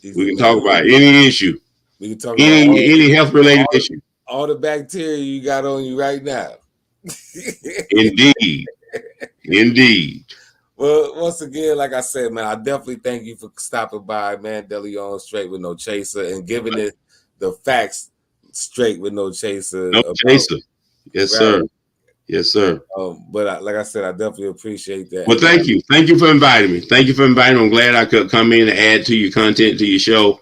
C: We can talk about any issue.
D: We can talk about
C: any health related issue.
D: All the bacteria you got on you right now.
C: Indeed. Indeed.
D: Well, once again, like I said, man, I definitely thank you for stopping by, ManDeleon, straight with no chaser, and giving it the facts straight with no chaser.
C: No chaser. Yes, right? Sir. Yes, sir.
D: But like I said, I definitely appreciate that.
C: Well, thank you. Thank you for inviting me. Thank you for inviting me. I'm glad I could come in and add to your content, to your show.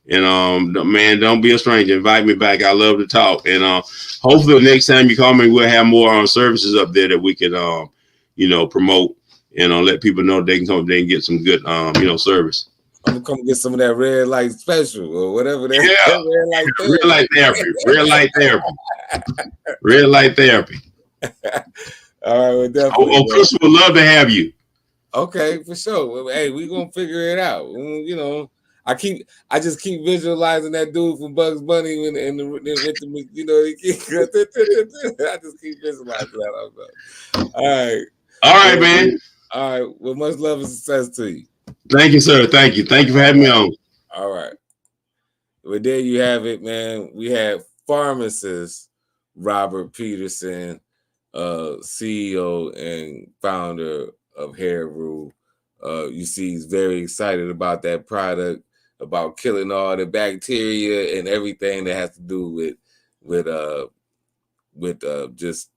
C: And man, don't be a stranger. Invite me back. I love to talk. And hopefully the next time you call me, we'll have more services up there that we can promote and let people know they can come. They can get some good service.
D: I'm gonna come get some of that red light special or whatever that.
C: Yeah, red light therapy. Red light therapy. Red light therapy.
D: All right, well, definitely.
C: Chris would love to have you.
D: Okay, for sure. Hey, we gonna figure it out. I just keep visualizing that dude from Bugs Bunny and I just keep visualizing that. All right,
C: man.
D: All right. Well, much love and success to you.
C: Thank you, sir. Thank you for having me on.
D: All right. Well, there you have it, man. We had pharmacist Robert Peterson, CEO and founder of Hairreau. You see, he's very excited about that product, about killing all the bacteria and everything that has to do with just,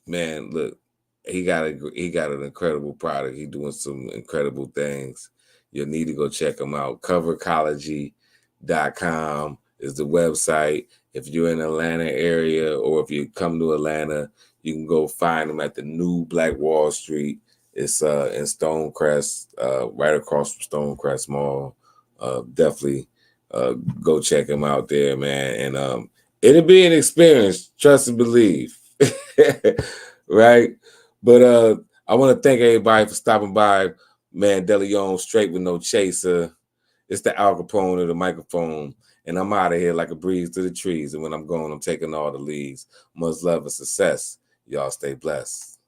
D: man, look, he got an incredible product. He's doing some incredible things. You'll need to go check him out. Covercology.com is the website. If you're in the Atlanta area, or if you come to Atlanta, you can go find him at the new Black Wall Street. It's in Stonecrest, right across from Stonecrest Mall. Definitely go check him out there, man. And it'll be an experience, trust and believe. Right? But I want to thank everybody for stopping by. ManDeleon, straight with no chaser. It's the Al Capone of the microphone. And I'm out of here like a breeze through the trees. And when I'm going, I'm taking all the leads. Much love and success. Y'all stay blessed.